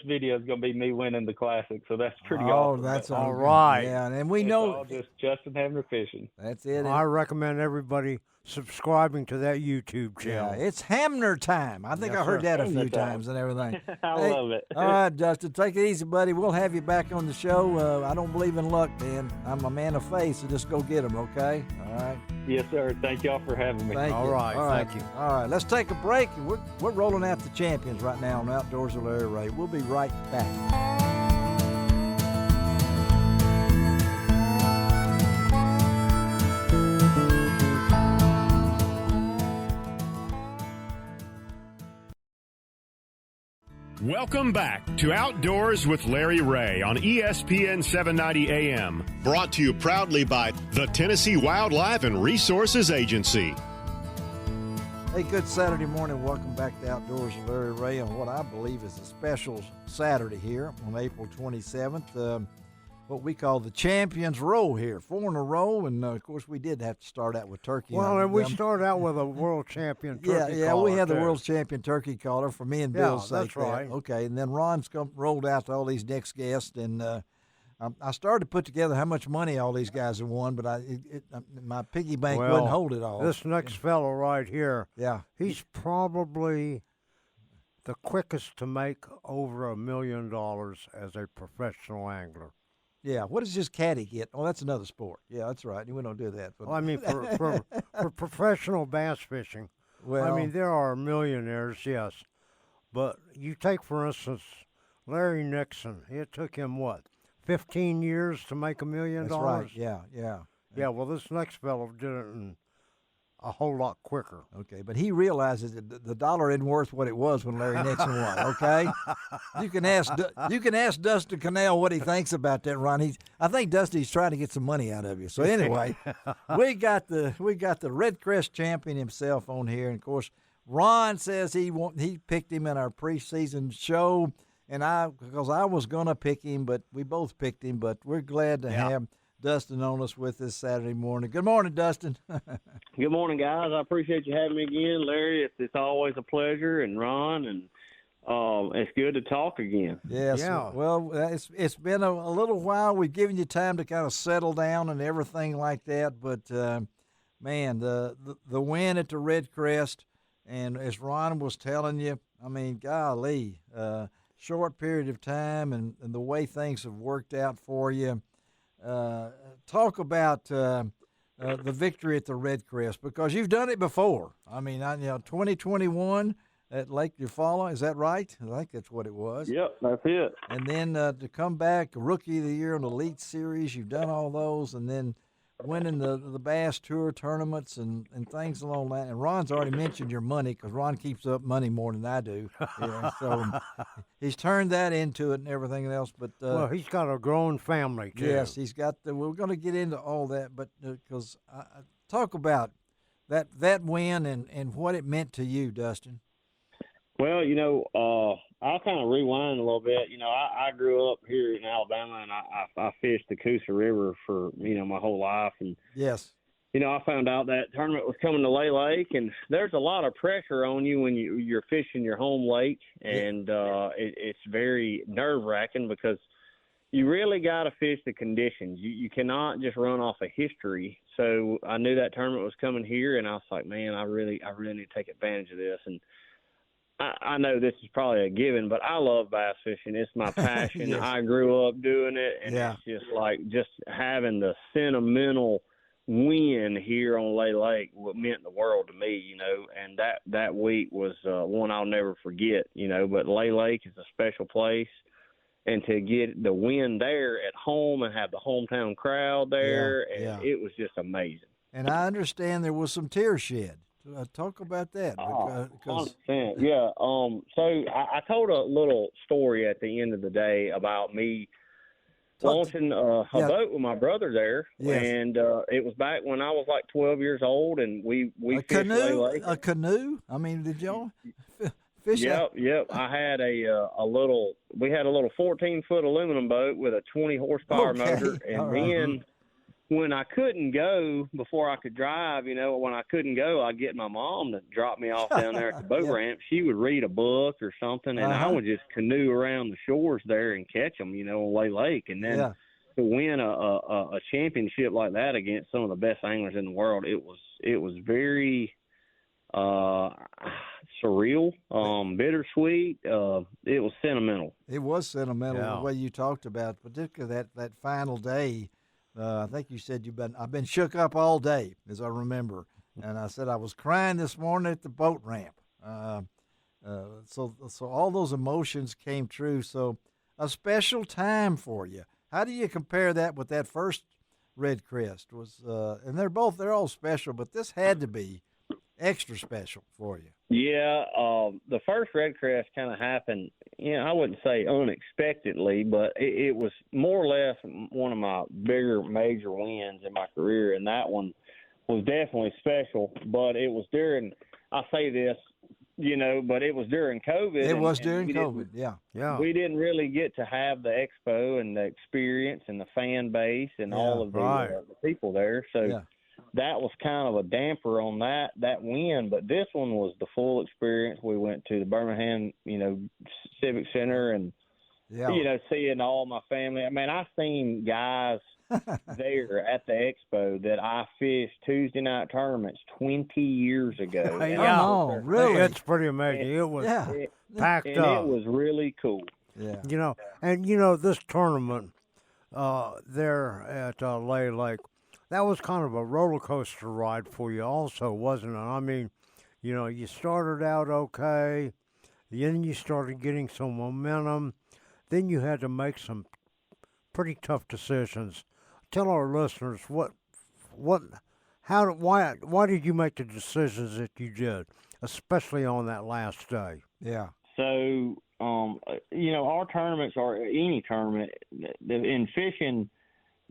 video is going to be me winning the Classic, so that's pretty awesome. Oh, that's all right. Yeah, and we know all just Justin Hamner Fishing. That's it. I recommend everybody subscribing to that YouTube channel. Yeah, it's Hamner time. I think I heard that a few times and everything. I love it. All right, Justin, take it easy, buddy. We'll have you back on the show. I don't believe in luck, man. I'm a man of faith, so just go get them, okay? All right. Yes, sir. Thank y'all for having me. Thank you. All right. Thank you. All right, let's take a break. We're rolling out the champions right now on Outdoors with Larry Ray. We'll be right back. Welcome back to Outdoors with Larry Ray on ESPN 790 AM. Brought to you proudly by the Tennessee Wildlife and Resources Agency. Hey, good Saturday morning. Welcome back to Outdoors with Larry Ray on what I believe is a special Saturday here on April 27th. What we call the Champions Row here, 4 in a row, and of course we did have to start out with turkey. Well, and we started out with a world champion turkey yeah, caller, we had the too. world champion turkey caller for me and Bill's sake. That's right. Okay, and then Ron's rolled out to all these next guests, and I started to put together how much money all these guys have won, but my piggy bank wouldn't hold it all. This next fellow right here, he's probably the quickest to make over $1 million as a professional angler. Yeah, what does his caddy get? Oh, that's another sport. Yeah, that's right. We don't do that. Well, I mean, for professional bass fishing, well, I mean, there are millionaires, yes. But you take, for instance, Larry Nixon. It took him, 15 years to make $1 million? That's right, yeah. Yeah, well, this next fellow did it in a whole lot quicker. Okay, but he realizes that the dollar isn't worth what it was when Larry Nixon won. Okay, you can ask Dustin Connell what he thinks about that, Ron. I think Dusty's trying to get some money out of you. So anyway, we got the Red Crest champion himself on here, and of course, Ron says he picked him in our preseason show, and because I was gonna pick him, but we both picked him. But we're glad to have Dustin on us with this Saturday morning. Good morning, Dustin. Good morning, guys. I appreciate you having me again, Larry. It's always a pleasure, and Ron, and it's good to talk again. Yes. Yeah. Well, it's been a little while. We've given you time to kind of settle down and everything like that, but man, the win at the Red Crest, and as Ron was telling you, I mean, golly, short period of time, and the way things have worked out for you. Talk about the victory at the Red Crest, because you've done it before. I mean, 2021 at Lake Eufaula, is that right? I think that's what it was. Yep, that's it. And then to come back, Rookie of the Year in the Elite Series, you've done all those, and then winning the Bass Tour tournaments and things along that. And Ron's already mentioned your money, because Ron keeps up money more than I do. So he's turned that into it and everything else. But well, he's got a grown family, too. Yes, he's got we're going to get into all that, but because talk about that win and what it meant to you, Dustin. Well, I'll kind of rewind a little bit. I grew up here in Alabama, and I fished the Coosa River for, my whole life. And, yes, I found out that tournament was coming to Lay Lake, and there's a lot of pressure on you when you're fishing your home lake. And it's very nerve-wracking, because you really got to fish the conditions. You cannot just run off of history. So I knew that tournament was coming here, and I was like, man, I really need to take advantage of this. And I know this is probably a given, but I love bass fishing. It's my passion. Yes. I grew up doing it, and it's just like having the sentimental win here on Lay Lake meant the world to me, and that week was one I'll never forget, but Lay Lake is a special place, and to get the win there at home and have the hometown crowd there, it was just amazing. And I understand there was some tears shed. Talk about that. 100%. Yeah. So I told a little story at the end of the day about me launching a boat with my brother there, and it was back when I was like 12 years old, and we fished Lay Lake. A canoe? I mean, did y'all fish? Yep. I had a little 14-foot aluminum boat with a 20 horsepower motor, and then when I couldn't go, before I could drive, when I couldn't go, I'd get my mom to drop me off down there at the boat ramp. She would read a book or something, and I would just canoe around the shores there and catch them, on Lay Lake. And then to win a championship like that against some of the best anglers in the world, it was very surreal, bittersweet. It was sentimental. It was sentimental the way you talked about, particularly that final day. I think you said I've been shook up all day, as I remember. And I said I was crying this morning at the boat ramp. So all those emotions came true. So a special time for you. How do you compare that with that first Red Crest? And they're all special, but this had to be extra special for you. Yeah, the first red crest kind of happened, I wouldn't say unexpectedly, but it was more or less one of my bigger major wins in my career, and that one was definitely special. But it was during, I say this, but it was during COVID. It was during COVID, yeah. We didn't really get to have the expo and the experience and the fan base and all of the people there, so that was kind of a damper on that win. But this one was the full experience. We went to the Birmingham, Civic Center and, seeing all my family. I mean, I seen guys there at the expo that I fished Tuesday night tournaments 20 years ago. Really? It's pretty amazing. It was packed up. And it was really cool. Yeah. This tournament there at Lay Lake, that was kind of a roller coaster ride for you also, wasn't it? I mean, you started out okay, then you started getting some momentum, then you had to make some pretty tough decisions. Tell our listeners why did you make the decisions that you did, especially on that last day? Yeah. So, our tournaments, or any tournament in fishing,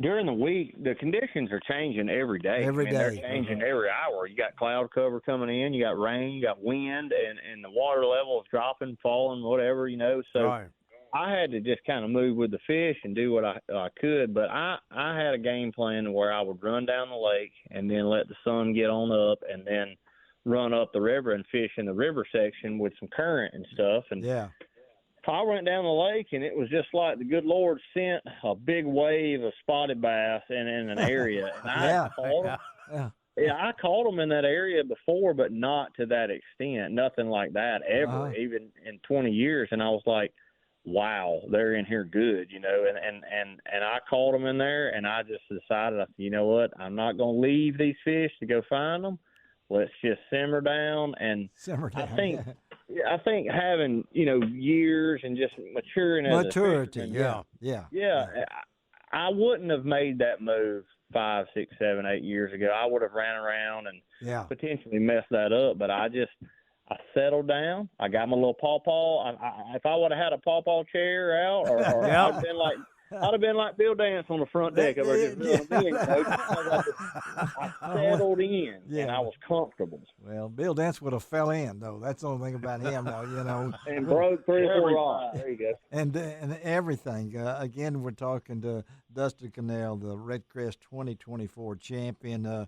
during the week, the conditions are changing every day. They're changing every hour. You got cloud cover coming in, you got rain, you got wind, and the water level is dropping, falling, whatever, So I had to just kind of move with the fish and do what I could. But I had a game plan where I would run down the lake and then let the sun get on up and then run up the river and fish in the river section with some current and stuff. And I went down the lake, and it was just like the good Lord sent a big wave of spotted bass in an area. And I caught them. Yeah, I caught them in that area before, but not to that extent. Nothing like that ever, even in 20 years. And I was like, wow, they're in here good, And I caught them in there, and I just decided, you know what, I'm not going to leave these fish to go find them. Let's just simmer down. And I think having, years and just maturing as a fisherman, I wouldn't have made that move 5, 6, 7, 8 years ago. I would have ran around and potentially messed that up. But I settled down. I got my little pawpaw. If I would have had a pawpaw chair out, or I'd have been like Bill Dance on the front deck of her. I settled in, and I was comfortable. Well, Bill Dance would have fell in, though. That's the only thing about him, though, And broke 3 or 4 rocks. There you go. And everything. Again, we're talking to Dustin Connell, the Red Crest 2024 champion.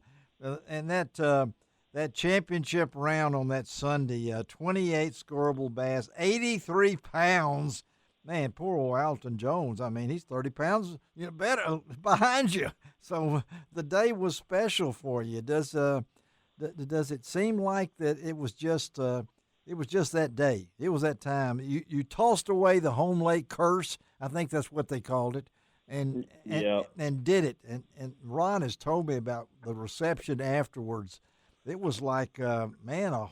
And that championship round on that Sunday, 28 scoreable bass, 83 pounds. Man, poor old Alton Jones. I mean, he's 30 pounds better behind you. So the day was special for you. Does it seem like that it was just that day? It was that time. You tossed away the home lake curse. I think that's what they called it, and did it. And Ron has told me about the reception afterwards. It was like, a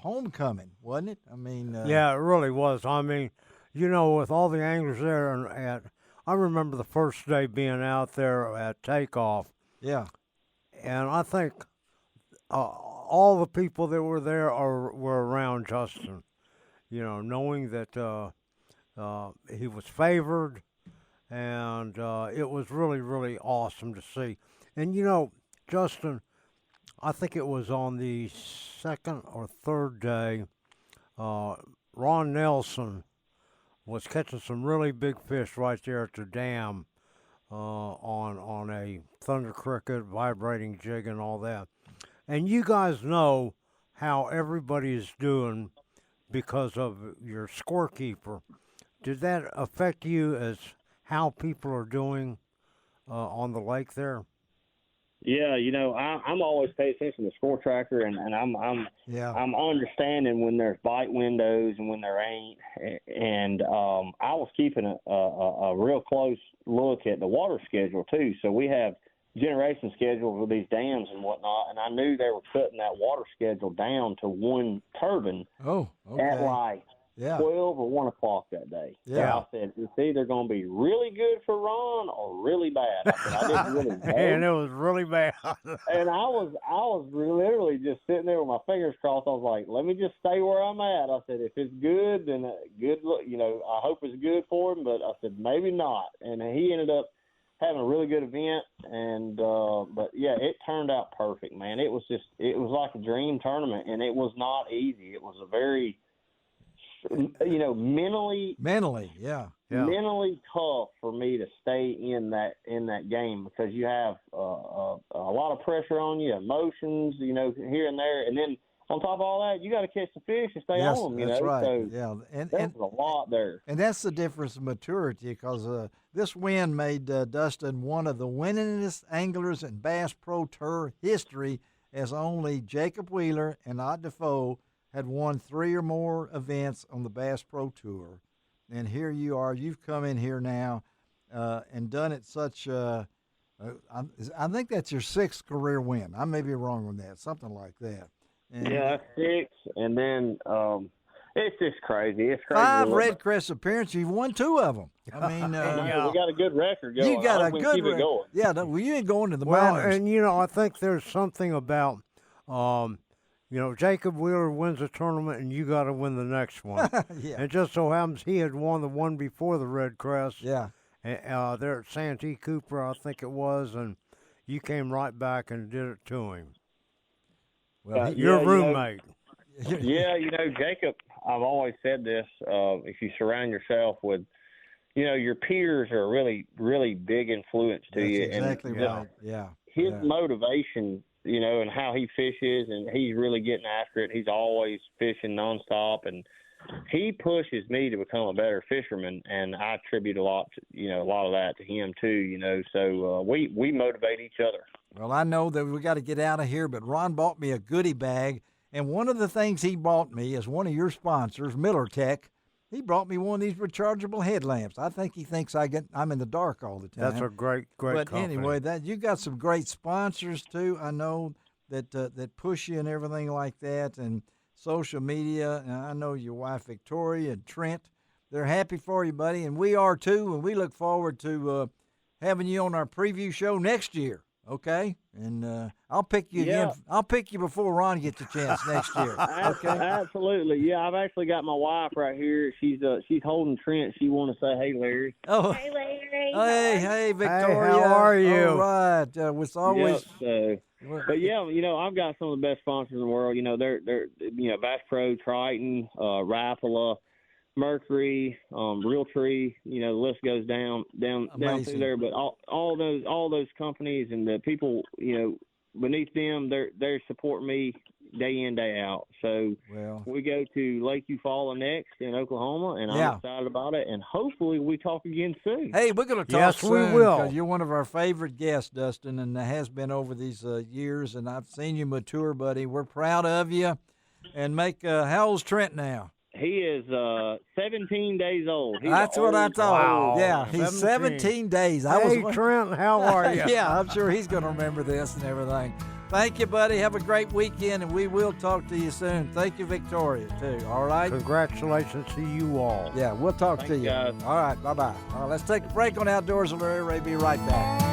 homecoming, wasn't it? I mean, it really was. I mean, with all the anglers there, I remember the first day being out there at takeoff. Yeah. And I think all the people that were there were around Justin, knowing that he was favored, and it was really, really awesome to see. And, Justin, I think it was on the second or third day, Ron Nelson was catching some really big fish right there at the dam on a thunder cricket, vibrating jig, and all that. And you guys know how everybody is doing because of your scorekeeper. Did that affect you as how people are doing on the lake there? Yeah, I'm always paying attention to the score tracker, and I'm understanding when there's bite windows and when there ain't. And I was keeping a real close look at the water schedule too. So we have generation schedules with these dams and whatnot, and I knew they were cutting that water schedule down to one turbine at like 12 or 1 o'clock that day. Yeah. So I said, it's either going to be really good for Ron or really bad. I said, I didn't really know. And it was really bad. And I was literally just sitting there with my fingers crossed. I was like, let me just stay where I'm at. I said, if it's good, then good. I hope it's good for him. But I said, maybe not. And he ended up having a really good event. And but yeah, it turned out perfect, man. It was like a dream tournament, and it was not easy. It was a very mentally tough for me to stay in that game, because you have a lot of pressure on you, emotions, here and there, and then on top of all that, you got to catch the fish and stay on them. That's right. So yeah, and there's a lot there. And that's the difference in maturity, because this win made Dustin one of the winningest anglers in Bass Pro Tour history, as only Jacob Wheeler and Ott Defoe had won 3 or more events on the Bass Pro Tour. And here you are. You've come in here now and done it such I think that's your 6th career win. I may be wrong on that, something like that. And yeah, 6. And then it's just crazy. It's crazy. 5 Red Crest appearances. You've won 2 of them. I mean, we got a good record going. You got a good keep it going. Yeah, well, you ain't going to the Well, minors. and, I think there's something about Jacob Wheeler wins a tournament, and you got to win the next one. Yeah. It just so happens he had won the one before the Red Crest. Yeah. There at Santee Cooper, I think it was, and you came right back and did it to him. Well, your roommate. Yeah, Jacob, I've always said this, if you surround yourself with, your peers are a really, really big influence to you. Exactly and, right, yeah. His motivation, and how he fishes, and he's really getting after it. He's always fishing nonstop, and he pushes me to become a better fisherman, and I attribute a lot of that to him too, so we motivate each other. Well, I know that we got to get out of here, but Ron bought me a goodie bag, and one of the things he bought me is one of your sponsors, Miller Tech. He brought me one of these rechargeable headlamps. I think he thinks I'm in the dark all the time. That's a great But company. anyway, you got some great sponsors too. I know that push you and everything like that, and social media. And I know your wife Victoria and Trent. They're happy for you, buddy, and we are too. And we look forward to having you on our preview show next year. Okay, and I'll pick you again. I'll pick you before Ron gets a chance next year. Okay, absolutely. Yeah, I've actually got my wife right here. She's holding Trent. She want to say, "Hey, Larry." Oh, hey, Larry. Hey, Victoria. Hey, how are you? All right. It's always. Yep, but yeah, I've got some of the best sponsors in the world. They're Bass Pro, Triton, Rapala, Mercury, Realtree, the list goes down through there. But all those companies and the people, beneath them, they're supporting me day in, day out. So we go to Lake Eufaula next in Oklahoma, and I'm excited about it. And hopefully we talk again soon. Hey, we're going to talk soon. Yes, we will. Because you're one of our favorite guests, Dustin, and has been over these years. And I've seen you mature, buddy. We're proud of you. And how old's Trent now? He is 17 days old. That's what I thought. Wow. Yeah, he's 17 days. Hey, Trent, how are you? Yeah, I'm sure he's going to remember this and everything. Thank you, buddy. Have a great weekend, and we will talk to you soon. Thank you, Victoria, too. All right? Congratulations to you all. Yeah, we'll talk to you. Guys. All right, bye-bye. All right, let's take a break on Outdoors with Larry Ray. Be right back.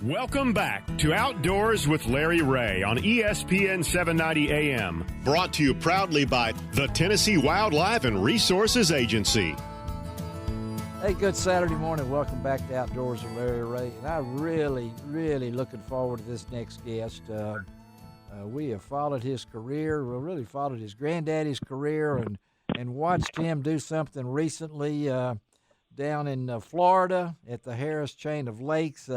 Welcome back to Outdoors with Larry Ray on ESPN 790 AM. Brought to you proudly by the Tennessee Wildlife and Resources Agency. Hey, good Saturday morning. Welcome back to Outdoors with Larry Ray. And I'm really, really looking forward to this next guest. We have followed his career. We really followed his granddaddy's career and watched him do something recently down in Florida at the Harris Chain of Lakes.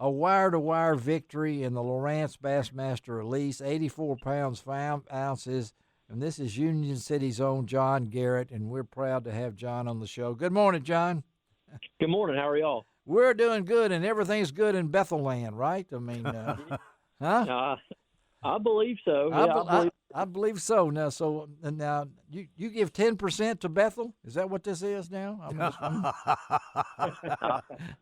A wire-to-wire victory in the Lawrence Bassmaster Release, 84 pounds, 5 ounces. And this is Union City's own John Garrett, and we're proud to have John on the show. Good morning, John. Good morning. How are y'all? We're doing good, and everything's good in Bethlehem, right? I mean, huh? I believe so. I believe so. Now, you give 10% to Bethel? Is that what this is now?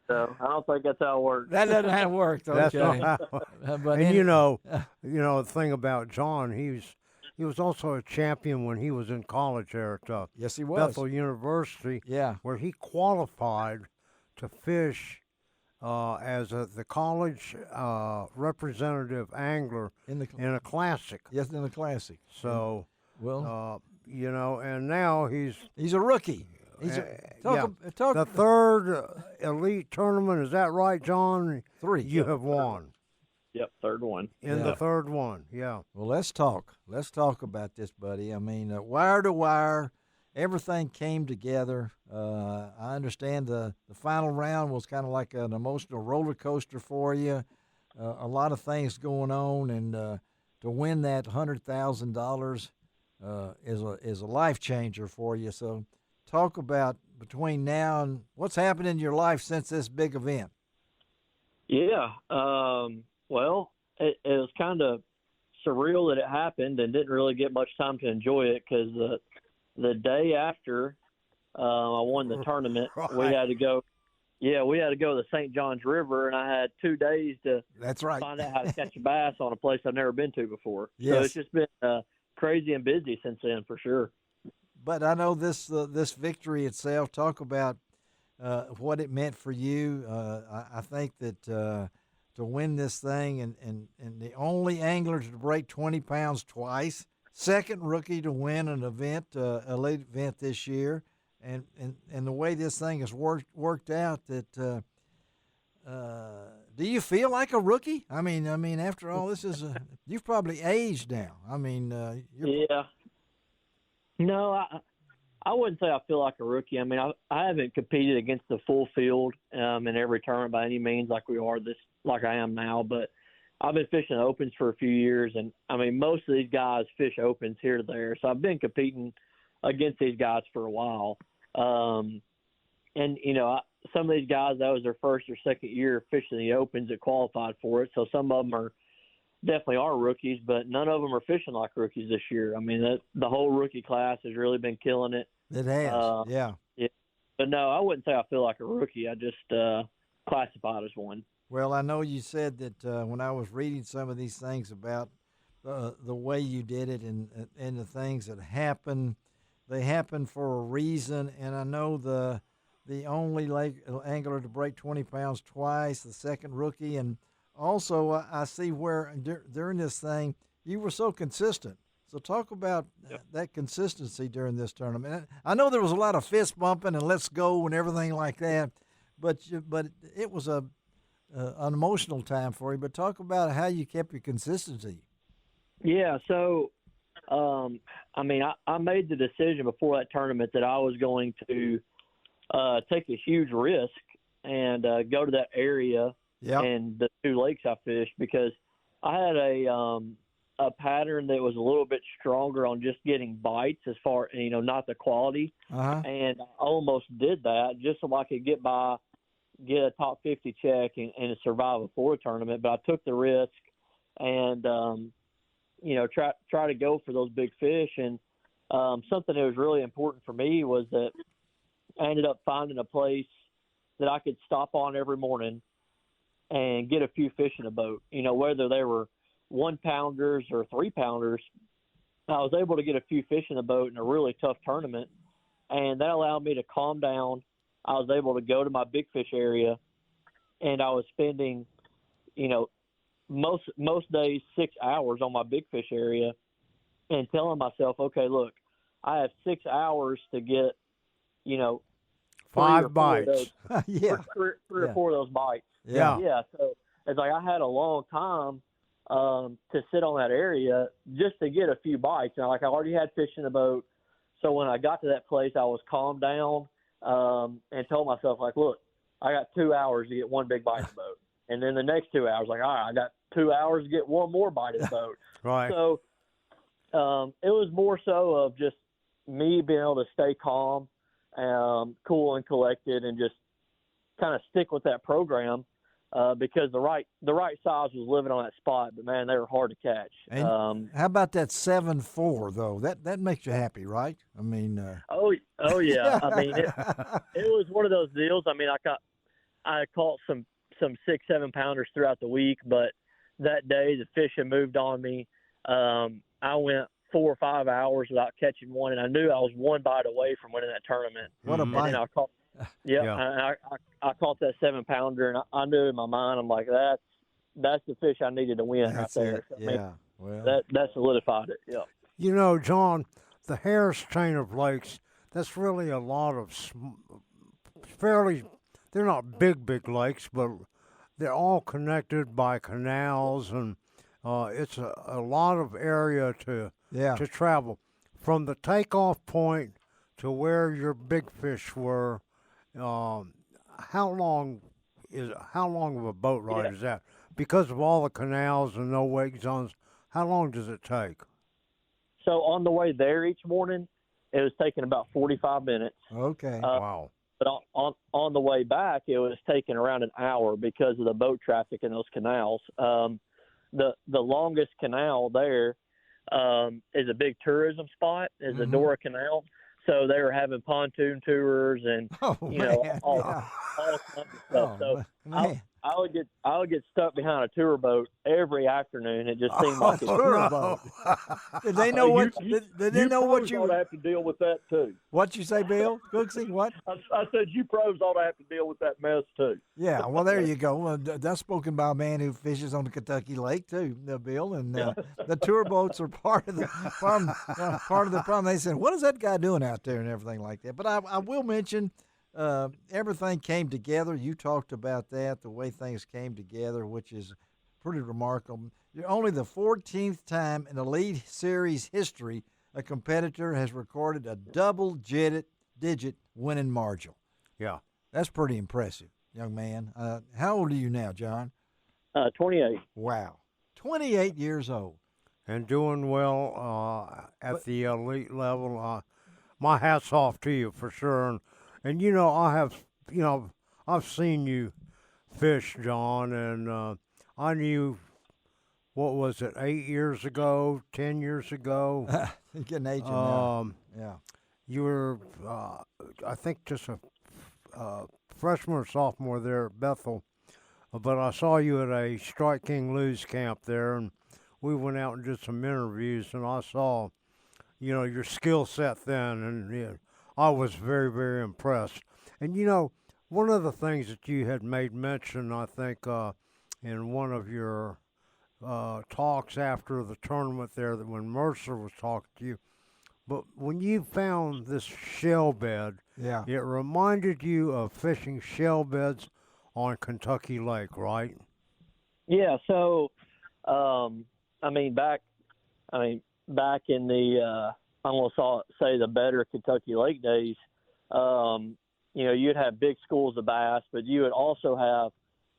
So I don't think that's how it works. That doesn't how it works. Okay. That's not how. But And you know the thing about John, he was also a champion when he was in college there at yes, he was. Bethel University. Yeah. Where he qualified to fish as the college representative angler in a classic. Yes, in a classic. So, well, you know, and now he's a rookie. The third elite tournament, is that right, John? 3. You have won. Yep, third one. The third one, yeah. Well, let's talk. Let's talk about this, buddy. I mean, wire to wire, everything came together. I understand the final round was kind of like an emotional roller coaster for you. A lot of things going on, and to win that $100,000 is a life changer for you. So, talk about between now and what's happened in your life since this big event. Yeah. Well, it was kind of surreal that it happened, and didn't really get much time to enjoy it because the day after I won the tournament, we had to go. Yeah, we had to go to the St. Johns River, and I had 2 days to find out how to catch a bass on a place I've never been to before. Yes. So it's just been crazy and busy since then, for sure. But I know this victory itself. Talk about what it meant for you. I think that to win this thing and the only angler to break 20 pounds twice, second rookie to win an event, a late event this year. And the way this thing has worked out, that do you feel like a rookie? I mean, after all, this is you've probably aged now. I mean, yeah. No, I wouldn't say I feel like a rookie. I mean, I haven't competed against the full field in every tournament by any means, like I am now. But I've been fishing opens for a few years, and I mean, most of these guys fish opens here to there. So I've been competing against these guys for a while. And, you know, some of these guys, that was their first or second year fishing the opens that qualified for it. So some of them definitely are rookies, but none of them are fishing like rookies this year. I mean, the whole rookie class has really been killing it. It has, yeah. But no, I wouldn't say I feel like a rookie. I just classified as one. Well, I know you said that when I was reading some of these things about the way you did it and the things that happened, they happened for a reason. And I know the only angler to break 20 pounds twice, the second rookie. And also I see where during this thing you were so consistent. So talk about that consistency during this tournament. I know there was a lot of fist bumping and let's go and everything like that, but it was an emotional time for you. But talk about how you kept your consistency. Yeah, so I mean, I made the decision before that tournament that I was going to take a huge risk and go to that area and the 2 lakes I fished, because I had a pattern that was a little bit stronger on just getting bites as far, you know, not the quality. And I almost did that just so I could get a top 50 check and survive a Florida tournament. But I took the risk and, you know, try to go for those big fish. And something that was really important for me was that I ended up finding a place that I could stop on every morning and get a few fish in a boat, you know, whether they were 1-pounders or 3-pounders. I was able to get a few fish in the boat in a really tough tournament, and that allowed me to calm down. I was able to go to my big fish area, and I was spending, you know, most days 6 hours on my big fish area and telling myself, okay, look, I have 6 hours to get, you know, 5 bites. Three or 4 of those bites. Yeah. So it's like I had a long time to sit on that area just to get a few bites. And like I already had fish in the boat. So when I got to that place, I was calmed down and told myself, like, look, I got 2 hours to get one big bite in the boat. And then the next 2 hours, like, all right, I got 2 hours to get one more bite in the boat. Right. So it was more so of just me being able to stay calm, cool and collected, and just kind of stick with that program. because the right size was living on that spot. But man, they were hard to catch. And how about that 7.4 though? That makes you happy, right? I mean, oh yeah. I mean, it was one of those deals. I mean, I caught some 6-7 pounders throughout the week, but that day the fish had moved on me. I went 4 or 5 hours without catching one, and I knew I was one bite away from winning that tournament. What a bite! And I caught, I caught that 7 pounder, and I knew in my mind, I'm like, that's the fish I needed to win right there. So, yeah, I mean, well, that solidified it. Yeah. You know, John, the Harris chain of lakes, that's really a lot of they're not big lakes, but they're all connected by canals, and it's a lot of area to travel. From the takeoff point to where your big fish were, how long of a boat ride is that? Because of all the canals and no wake zones, how long does it take? So on the way there each morning, it was taking about 45 minutes. Okay. Wow. But on the way back, it was taking around an hour because of the boat traffic in those canals. The longest canal there is a big tourism spot, is the Dora Canal. So they were having pontoon tours and all kinds of stuff. I would get stuck behind a tour boat every afternoon. It just seemed like a tour boat. Did they know what? Did they know what you ought to have to deal with that too? What you say, Bill? Cooksey, what? I said you pros ought to have to deal with that mess too. Yeah, well, there you go. Well, that's spoken by a man who fishes on the Kentucky Lake too, Bill. And the tour boats are part of the problem. They said, "What is that guy doing out there?" and everything like that. But I will mention. Everything came together. You talked about that, the way things came together, which is pretty remarkable. You're only the 14th time in Elite Series history a competitor has recorded a double-digit winning margin. Yeah. That's pretty impressive, young man. How old are you now, John? 28. Wow. 28 years old. And doing well at the elite level. My hat's off to you for sure. And I've seen you fish, John, and I knew, what was it, 8 years ago, 10 years ago? You're getting aging now. Yeah. You were, I think, just a freshman or sophomore there at Bethel. But I saw you at a Strike King Lose camp there, and we went out and did some interviews, and I saw, your skill set then, and I was very, very impressed. And, one of the things that you had made mention, I think, in one of your talks after the tournament there, that when Mercer was talking to you, but when you found this shell bed, it reminded you of fishing shell beds on Kentucky Lake, right? Yeah, so, back in the I'm going to say the better Kentucky Lake days, you'd have big schools of bass, but you would also have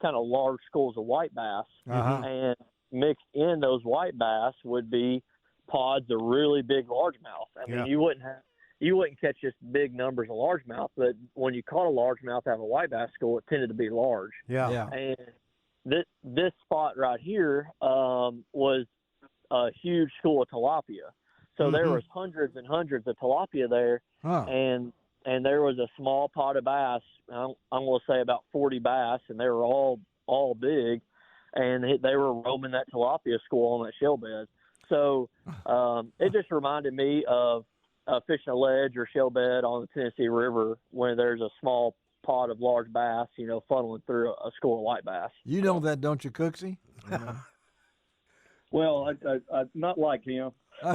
kind of large schools of white bass. And mixed in those white bass would be pods of really big largemouth. I mean, you wouldn't catch just big numbers of largemouth, but when you caught a largemouth out of a white bass school, it tended to be large. Yeah. And this spot right here was a huge school of tilapia. So there was hundreds and hundreds of tilapia there, and there was a small pot of bass. I'm going to say about 40 bass, and they were all big, and they were roaming that tilapia school on that shell bed. So it just reminded me of fishing a ledge or shell bed on the Tennessee River when there's a small pot of large bass, funneling through a school of white bass. You know that, don't you, Cooksey? Well, I not like him. I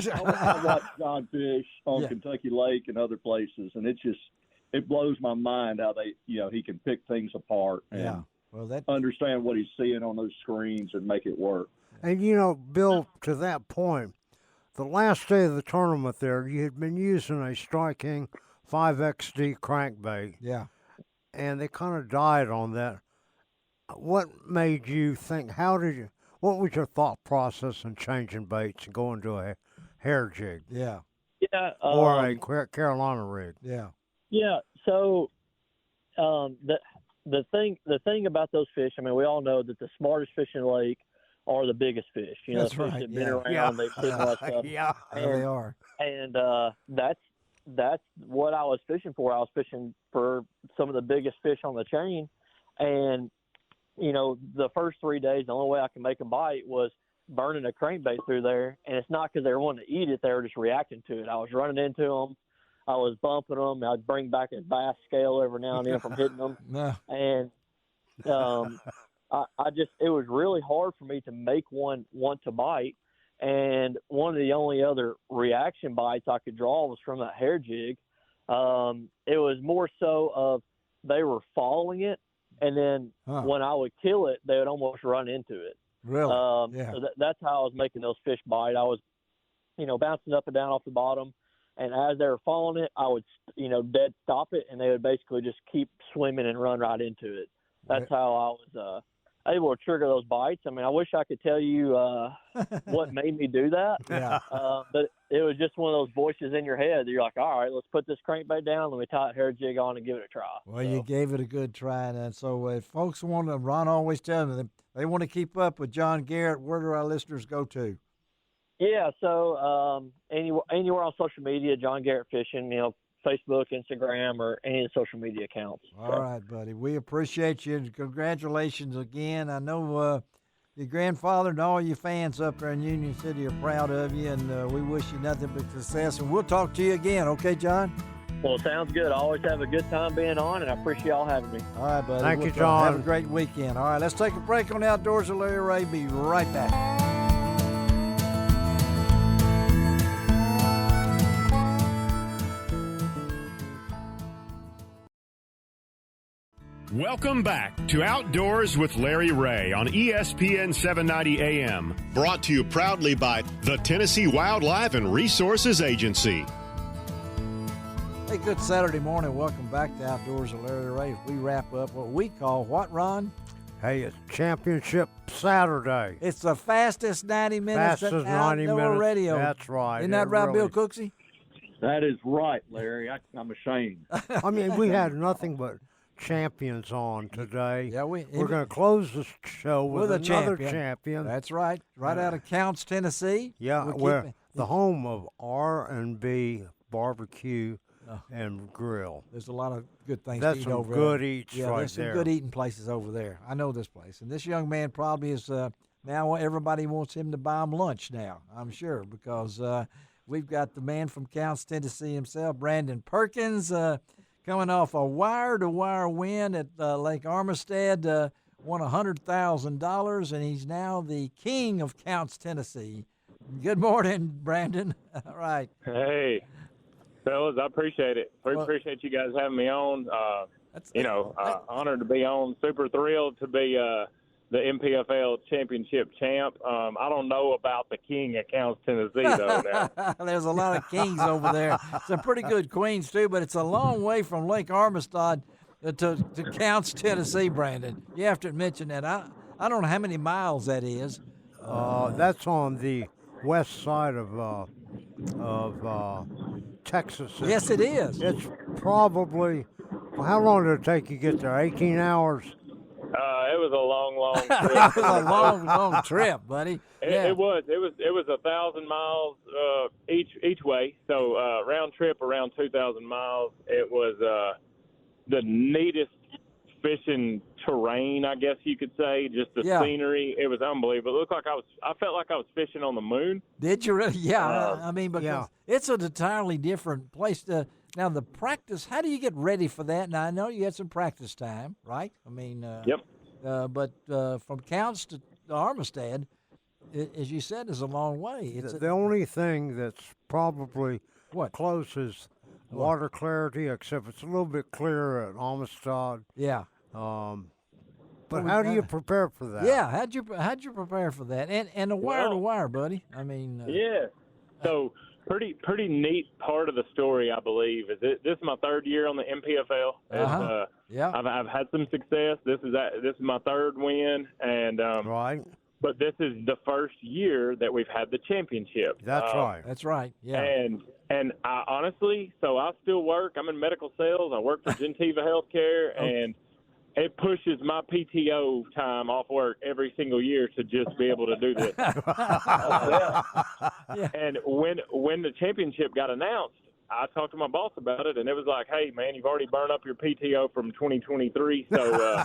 watch John fish on Kentucky Lake and other places, and it blows my mind how he can pick things apart and understand what he's seeing on those screens and make it work. And Bill, to that point, the last day of the tournament there, you had been using a Strike King 5XD crankbait. Yeah. And they kind of died on that. What made you think? What was your thought process in changing baits and going to a hair jig? Yeah. Or a Carolina rig? Yeah. Yeah. So the thing about those fish, I mean, we all know that the smartest fish in the lake are the biggest fish. You know, That's fish right. that have been Yeah. around, they've seen all that stuff. Yeah. And, They are. And that's what I was fishing for. I was fishing for some of the biggest fish on the chain. And, you know, the first 3 days, the only way I could make a bite was burning a crankbait through there. And it's not because they were wanting to eat it. They were just reacting to it. I was running into them. I was bumping them. I'd bring back a bass scale every now and then from hitting them. No. And I just, it was really hard for me to make one want to bite. And one of the only other reaction bites I could draw was from that hair jig. It was more so of they were following it, and then when I would kill it, they would almost run into it. Really? So that's how I was making those fish bite. I was, you know, bouncing up and down off the bottom, and as they were following it, I would, you know, dead stop it, and they would basically just keep swimming and run right into it. That's how I was able to trigger those bites. I mean, I wish I could tell you what made me do that. Yeah. But it was just one of those voices in your head that you're like, all right, let's put this crankbait down. Let me tie a hair jig on and give it a try. Well, you gave it a good try. And so if folks want to, Ron always tells them, they want to keep up with John Garrett, where do our listeners go to? Yeah, so anywhere on social media, John Garrett Fishing, you know, Facebook, Instagram, or any of the social media accounts. All right, buddy. We appreciate you. Congratulations again. I know your grandfather and all your fans up there in Union City are proud of you, and we wish you nothing but success. And we'll talk to you again, okay, John? Well, sounds good. I always have a good time being on, and I appreciate y'all having me. All right, buddy. Thank you, John. Have a great weekend. All right, let's take a break on the Outdoors with Larry Ray. Be right back. Welcome back to Outdoors with Larry Ray on ESPN 790 AM. Brought to you proudly by the Tennessee Wildlife and Resources Agency. Hey, good Saturday morning. Welcome back to Outdoors with Larry Ray. We wrap up what we call what, Ron? Hey, it's Championship Saturday. It's the fastest 90 minutes Fastest in 90 outdoor minutes. radio. That's right. Isn't that right, Bill Cooksey? That is right, Larry. I'm ashamed. I mean, we had nothing but champions on today. Yeah, we're going to close the show with another champion. That's right. Right out of Counce, Tennessee. Yeah, we're the home of R&B Barbecue and Grill. There's a lot of good things That's to eat some over good there. eats yeah, right there's some there. good eating places over there. I know this place. And this young man probably is now everybody wants him to buy him lunch now, I'm sure, because we've got the man from Counce, Tennessee himself, Brandon Perkins, coming off a wire-to-wire win at Lake Armistead, won $100,000, and he's now the king of Counce, Tennessee. Good morning, Brandon. All right. Hey, fellas, I appreciate it. Appreciate you guys having me on. Honored to be on. Super thrilled to be the MPFL championship champ. I don't know about the king of Counce, Tennessee, though. Now. There's a lot of kings over there. Some pretty good queens, too, but it's a long way from Lake Armistead to Counce, Tennessee, Brandon. You have to mention that. I don't know how many miles that is. That's on the west side of Texas. Yes, it is. It's probably, how long did it take you to get there, 18 hours? It was a long trip. It was a long trip, buddy. It was 1,000 miles each way. So round trip around 2,000 miles. It was the neatest fishing terrain, I guess you could say. Just the scenery. It was unbelievable. It looked like I felt like I was fishing on the moon. Did you really? Yeah. I mean, because it's an entirely different place to. Now, the practice, how do you get ready for that? Now, I know you had some practice time, right? I mean, yep. But from Counce to Armistead, as you said, is a long way. It's the only thing that's probably close is water clarity, except it's a little bit clearer at Armistead. Yeah. But how do you prepare for that? Yeah, how'd you prepare for that? And the wire to wire, buddy. I mean. Yeah. So. Pretty neat part of the story, I believe, is this is my third year on the MPFL. I've had some success. This is my third win, and right. But this is the first year that we've had the championship. That's right. That's right. Yeah. And I honestly, so I still work. I'm in medical sales. I work for Gentiva Healthcare, and it pushes my PTO time off work every single year to just be able to do this. And when the championship got announced, I talked to my boss about it, and it was like, hey, man, you've already burned up your PTO from 2023, so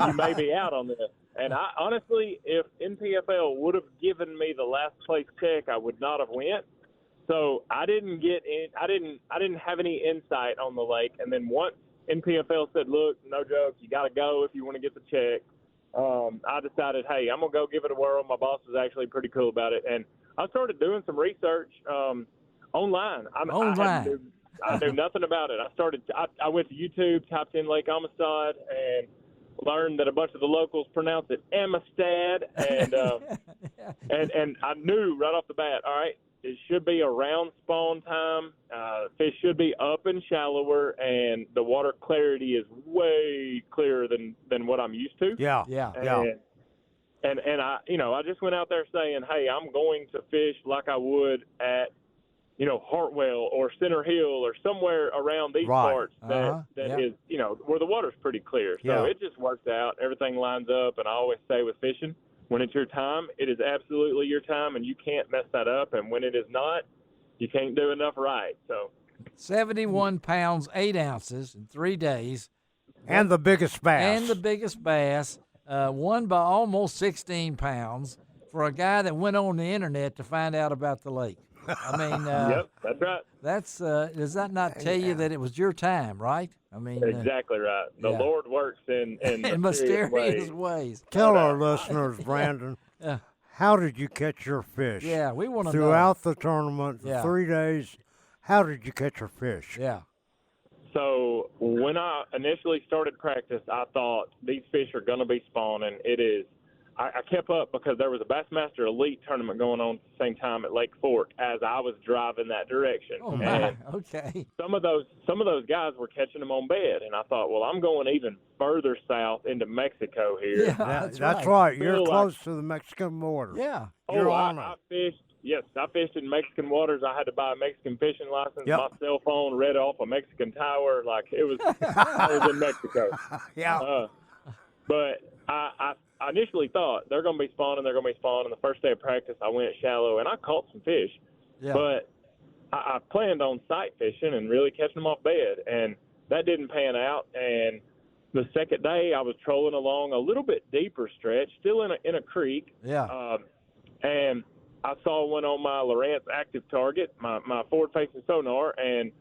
you may be out on this. And I honestly, if NPFL would have given me the last place check, I would not have went. So I didn't get in. I didn't have any insight on the lake. And then once NPFL said, look, no joke, you got to go if you want to get the check, I decided, hey, I'm going to go give it a whirl. My boss was actually pretty cool about it. And I started doing some research online. I knew nothing about it. I went to YouTube, typed in Lake Amistad, and learned that a bunch of the locals pronounce it Amistad. And, and I knew right off the bat, all right, it should be around spawn time. Fish should be up and shallower, and the water clarity is way clearer than what I'm used to. Yeah. And I just went out there saying, hey, I'm going to fish like I would at, Hartwell or Center Hill or somewhere around these parts that is, where the water's pretty clear. So it just works out. Everything lines up, and I always say with fishing, when it's your time, it is absolutely your time, and you can't mess that up. And when it is not, you can't do enough right. So 71 pounds, 8 ounces in 3 days. And the biggest bass. Won by almost 16 pounds for a guy that went on the internet to find out about the lake. I mean, yep, that's right. Does that not tell you that it was your time, right? I mean, exactly right. The Lord works in mysterious ways. Tell our listeners, Brandon, how did you catch your fish? Yeah, we want to know. Throughout the tournament, 3 days, how did you catch your fish? Yeah. So when I initially started practice, I thought these fish are going to be spawning. I kept up because there was a Bassmaster Elite tournament going on at the same time at Lake Fork as I was driving that direction. Oh, my. Okay. Some of those guys were catching them on bed, and I thought, well, I'm going even further south into Mexico here. Yeah, that's right. You're close to the Mexican border. Yeah. I fished. Yes, I fished in Mexican waters. I had to buy a Mexican fishing license. Yep. My cell phone read off a Mexican tower. Like it was, I was in Mexico. Yeah. But I initially thought they're going to be spawning. The first day of practice, I went shallow and I caught some fish. Yeah. But I planned on sight fishing and really catching them off bed, and that didn't pan out. And the second day, I was trolling along a little bit deeper stretch, still in a creek. Yeah. And I saw one on my Lowrance active target, my forward-facing sonar, and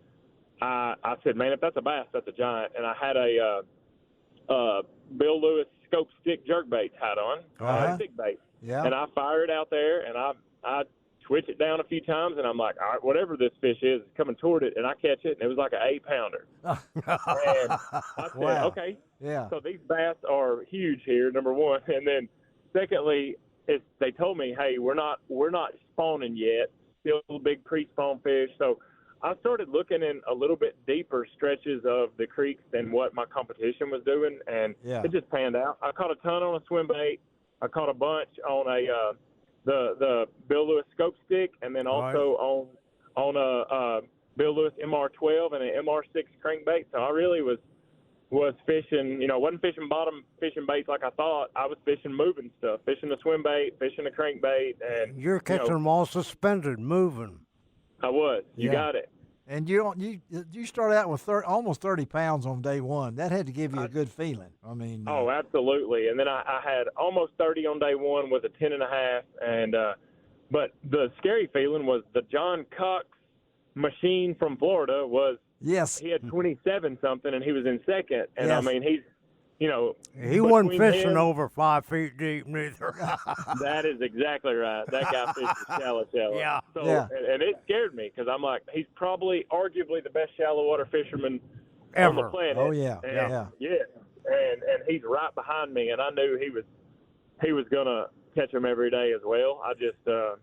I said, man, if that's a bass, that's a giant. And I had a Bill Lewis scope stick jerkbait tied on, stick bait. Yeah. And I fire it out there, and I twitch it down a few times, and I'm like, all right, whatever this fish is coming toward it, and I catch it, and it was like an 8-pounder. And I said, okay. Yeah. So these bass are huge here, number one. And then secondly, they told me, hey, we're not spawning yet, still big pre-spawn fish. So I started looking in a little bit deeper stretches of the creeks than what my competition was doing, and it just panned out. I caught a ton on a swim bait. I caught a bunch on the Bill Lewis scope stick, and then also on a Bill Lewis MR12 and an MR6 crankbait. So I really was fishing, wasn't fishing bottom fishing baits like I thought. I was fishing moving stuff, fishing a swim bait, fishing a crankbait. And you're catching them all suspended, moving. I was. You got it. And you start out with almost 30 pounds on day one. That had to give you a good feeling. I mean. Oh, absolutely. And then I had almost 30 on day one with a 10.5. And but the scary feeling was the John Cox machine from Florida was. Yes. He had 27 something, and he was in second. And I mean, he's. He wasn't fishing over 5 feet deep, neither. That is exactly right. That guy fishes shallow. Yeah. So, and it scared me because I'm like, he's probably arguably the best shallow water fisherman ever on the planet. Oh yeah. And, and he's right behind me, and I knew he was gonna catch him every day as well. I just, the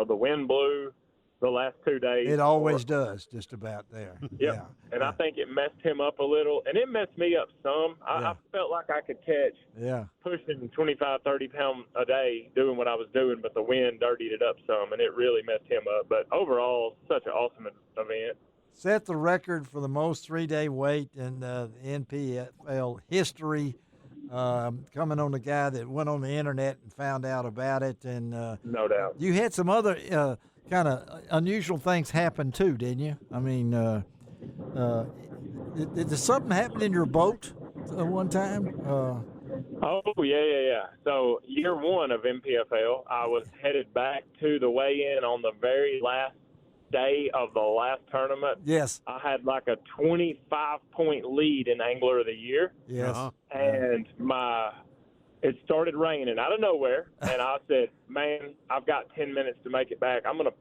wind blew the last 2 days. It always does, just about there. Yep. Yeah. And I think it messed him up a little, and it messed me up some. I felt like I could catch pushing 25, 30 pounds a day doing what I was doing, but the wind dirtied it up some, and it really messed him up. But overall, such an awesome event. Set the record for the most 3-day wait in the NPFL history. coming on the guy that went on the internet and found out about it. And no doubt. You had some other kind of unusual things happen too, didn't you? I mean, did something happen in your boat one time? Oh, yeah. So year one of MPFL, I was headed back to the weigh-in on the very last day of the last tournament. Yes. I had like a 25-point lead in Angler of the Year. Yes. And it started raining out of nowhere, and I said, man, I've got 10 minutes to make it back. I'm gonna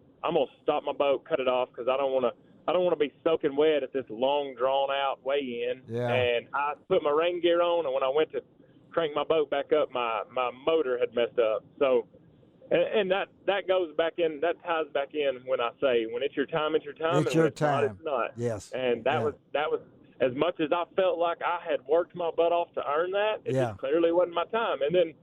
stop my boat, cut it off, because I don't want to be soaking wet at this long, drawn-out weigh-in. Yeah. And I put my rain gear on, and when I went to crank my boat back up, my motor had messed up. So, and that goes back in, that ties back in when I say, when it's your time, it's your time. It's and your when it's time. not, it's not. Yes. And that was, as much as I felt like I had worked my butt off to earn that, it just clearly wasn't my time. And then,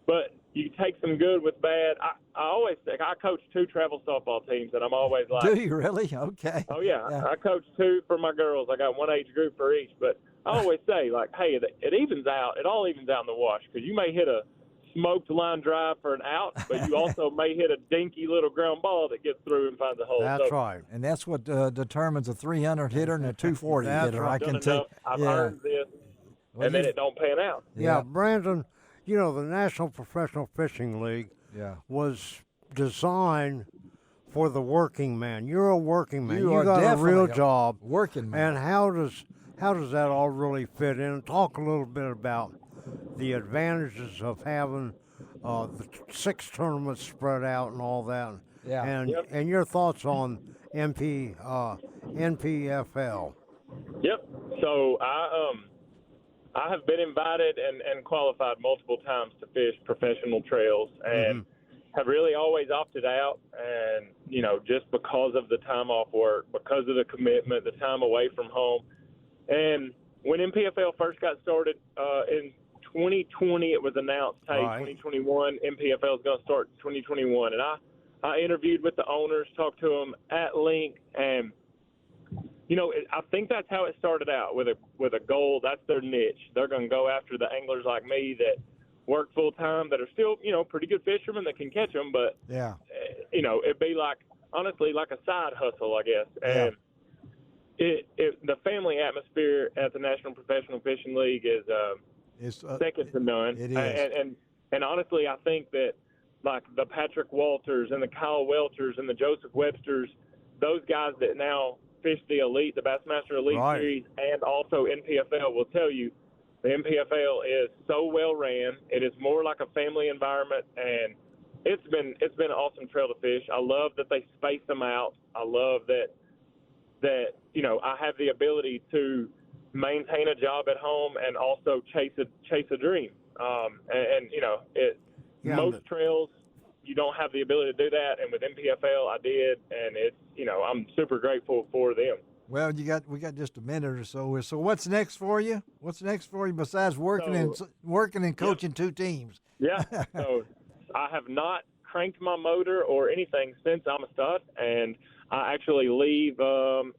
but you take some good with bad. I always think, I coach 2 travel softball teams, and I'm always like, do you really? Okay. Oh, yeah. I coach 2 for my girls. I got one age group for each. But I always say, like, hey, it evens out. It all evens out in the wash, because you may hit a smoked line drive for an out, but you also may hit a dinky little ground ball that gets through and finds a hole. That's right. And that's what determines a 300 hitter and a 240 hitter. Right. I can tell. I've earned this, and then it don't pan out. Yeah, Brandon, you know, the National Professional Fishing League was designed for the working man. You're a working man. You got a real job. Working man. And how does that all really fit in? Talk a little bit about the advantages of having the 6 tournaments spread out and all that. Yeah. And your thoughts on NPFL. Yep. So I have been invited and qualified multiple times to fish professional trails, and have really always opted out. And, you know, just because of the time off work, because of the commitment, the time away from home. And when MPFL first got started in 2020, it was announced, hey, 2021, MPFL is going to start 2021. And I interviewed with the owners, talked to them at length, and you know, I think that's how it started out, with a goal. That's their niche. They're going to go after the anglers like me that work full time, that are still, you know, pretty good fishermen that can catch them, but you know, it'd be like, honestly, like a side hustle, I guess. And the family atmosphere at the National Professional Fishing League is second to none. It is. And honestly, I think that like the Patrick Walters and the Kyle Welters and the Joseph Websters, those guys that now fish the Elite, the Bassmaster Elite Series, and also NPFL will tell you the NPFL is so well ran. It is more like a family environment, and it's been an awesome trail to fish. I love that they space them out. I love that you know, I have the ability to maintain a job at home and also chase a dream. And you know, most trails you don't have the ability to do that, and with MPFL I did, and it's, you know, I'm super grateful for them. Well, we got just a minute or so. So what's next for you? What's next for you besides working and coaching 2 teams? Yeah. So I have not cranked my motor or anything since Amistad, and I actually leave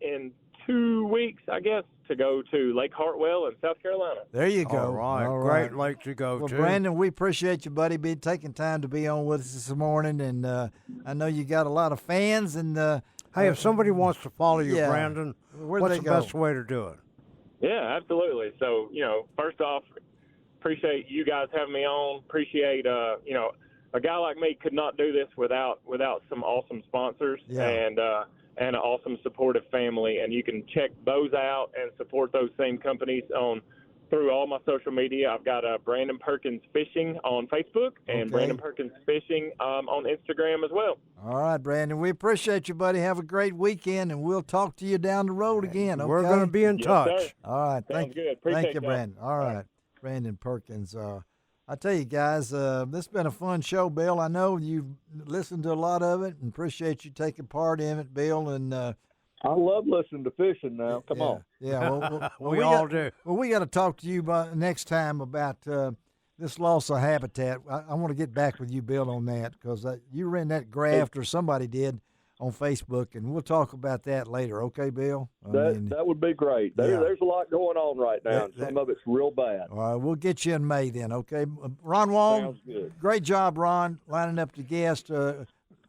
in 2 weeks, I guess, to go to Lake Hartwell in South Carolina. There you go. All right. Great lake to go to. Well, Brandon, we appreciate you, buddy, taking time to be on with us this morning. And I know you got a lot of fans. And hey, if somebody wants to follow you, Brandon, what's the best way to do it? Yeah, absolutely. So, you know, first off, appreciate you guys having me on. Appreciate, you know, a guy like me could not do this without some awesome sponsors and an awesome supportive family. And you can check those out and support those same companies through all my social media. I've got Brandon Perkins Fishing on Facebook and Brandon Perkins Fishing on Instagram as well. All right, Brandon, we appreciate you, buddy. Have a great weekend, and we'll talk to you down the road again. Okay? We're going to be in touch. Sir. All right. Sounds good. Appreciate you, Brandon. All right. Brandon Perkins. I tell you guys, this has been a fun show, Bill. I know you've listened to a lot of it, and appreciate you taking part in it, Bill. And I love listening to fishing now. Come on. Yeah, well, we all do. Well, we got to talk to you next time about this loss of habitat. I want to get back with you, Bill, on that, because you ran that graft, or somebody did, on Facebook, and we'll talk about that later. Okay, Bill? That would be great. There's a lot going on right now, and some of it's real bad. All right, we'll get you in May then, okay? Ron Wong, Sounds good. Great job, Ron, lining up the guest.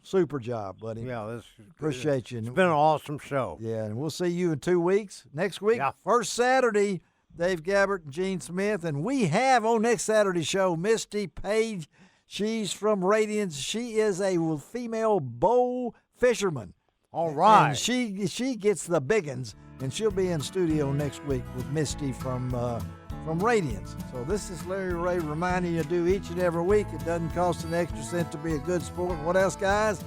Super job, buddy. Yeah, appreciate you. It's been an awesome show. Yeah, and we'll see you in 2 weeks. Next week, first Saturday, Dave Gabbert and Gene Smith, and we have on next Saturday's show Misty Page. She's from Radiance. She is a female bow fisherman. All right. And she gets the biggins, and she'll be in studio next week with Misty from Radiance. So this is Larry Ray reminding you to do each and every week. It doesn't cost an extra cent to be a good sport. What else, guys?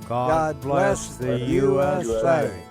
God bless the USA.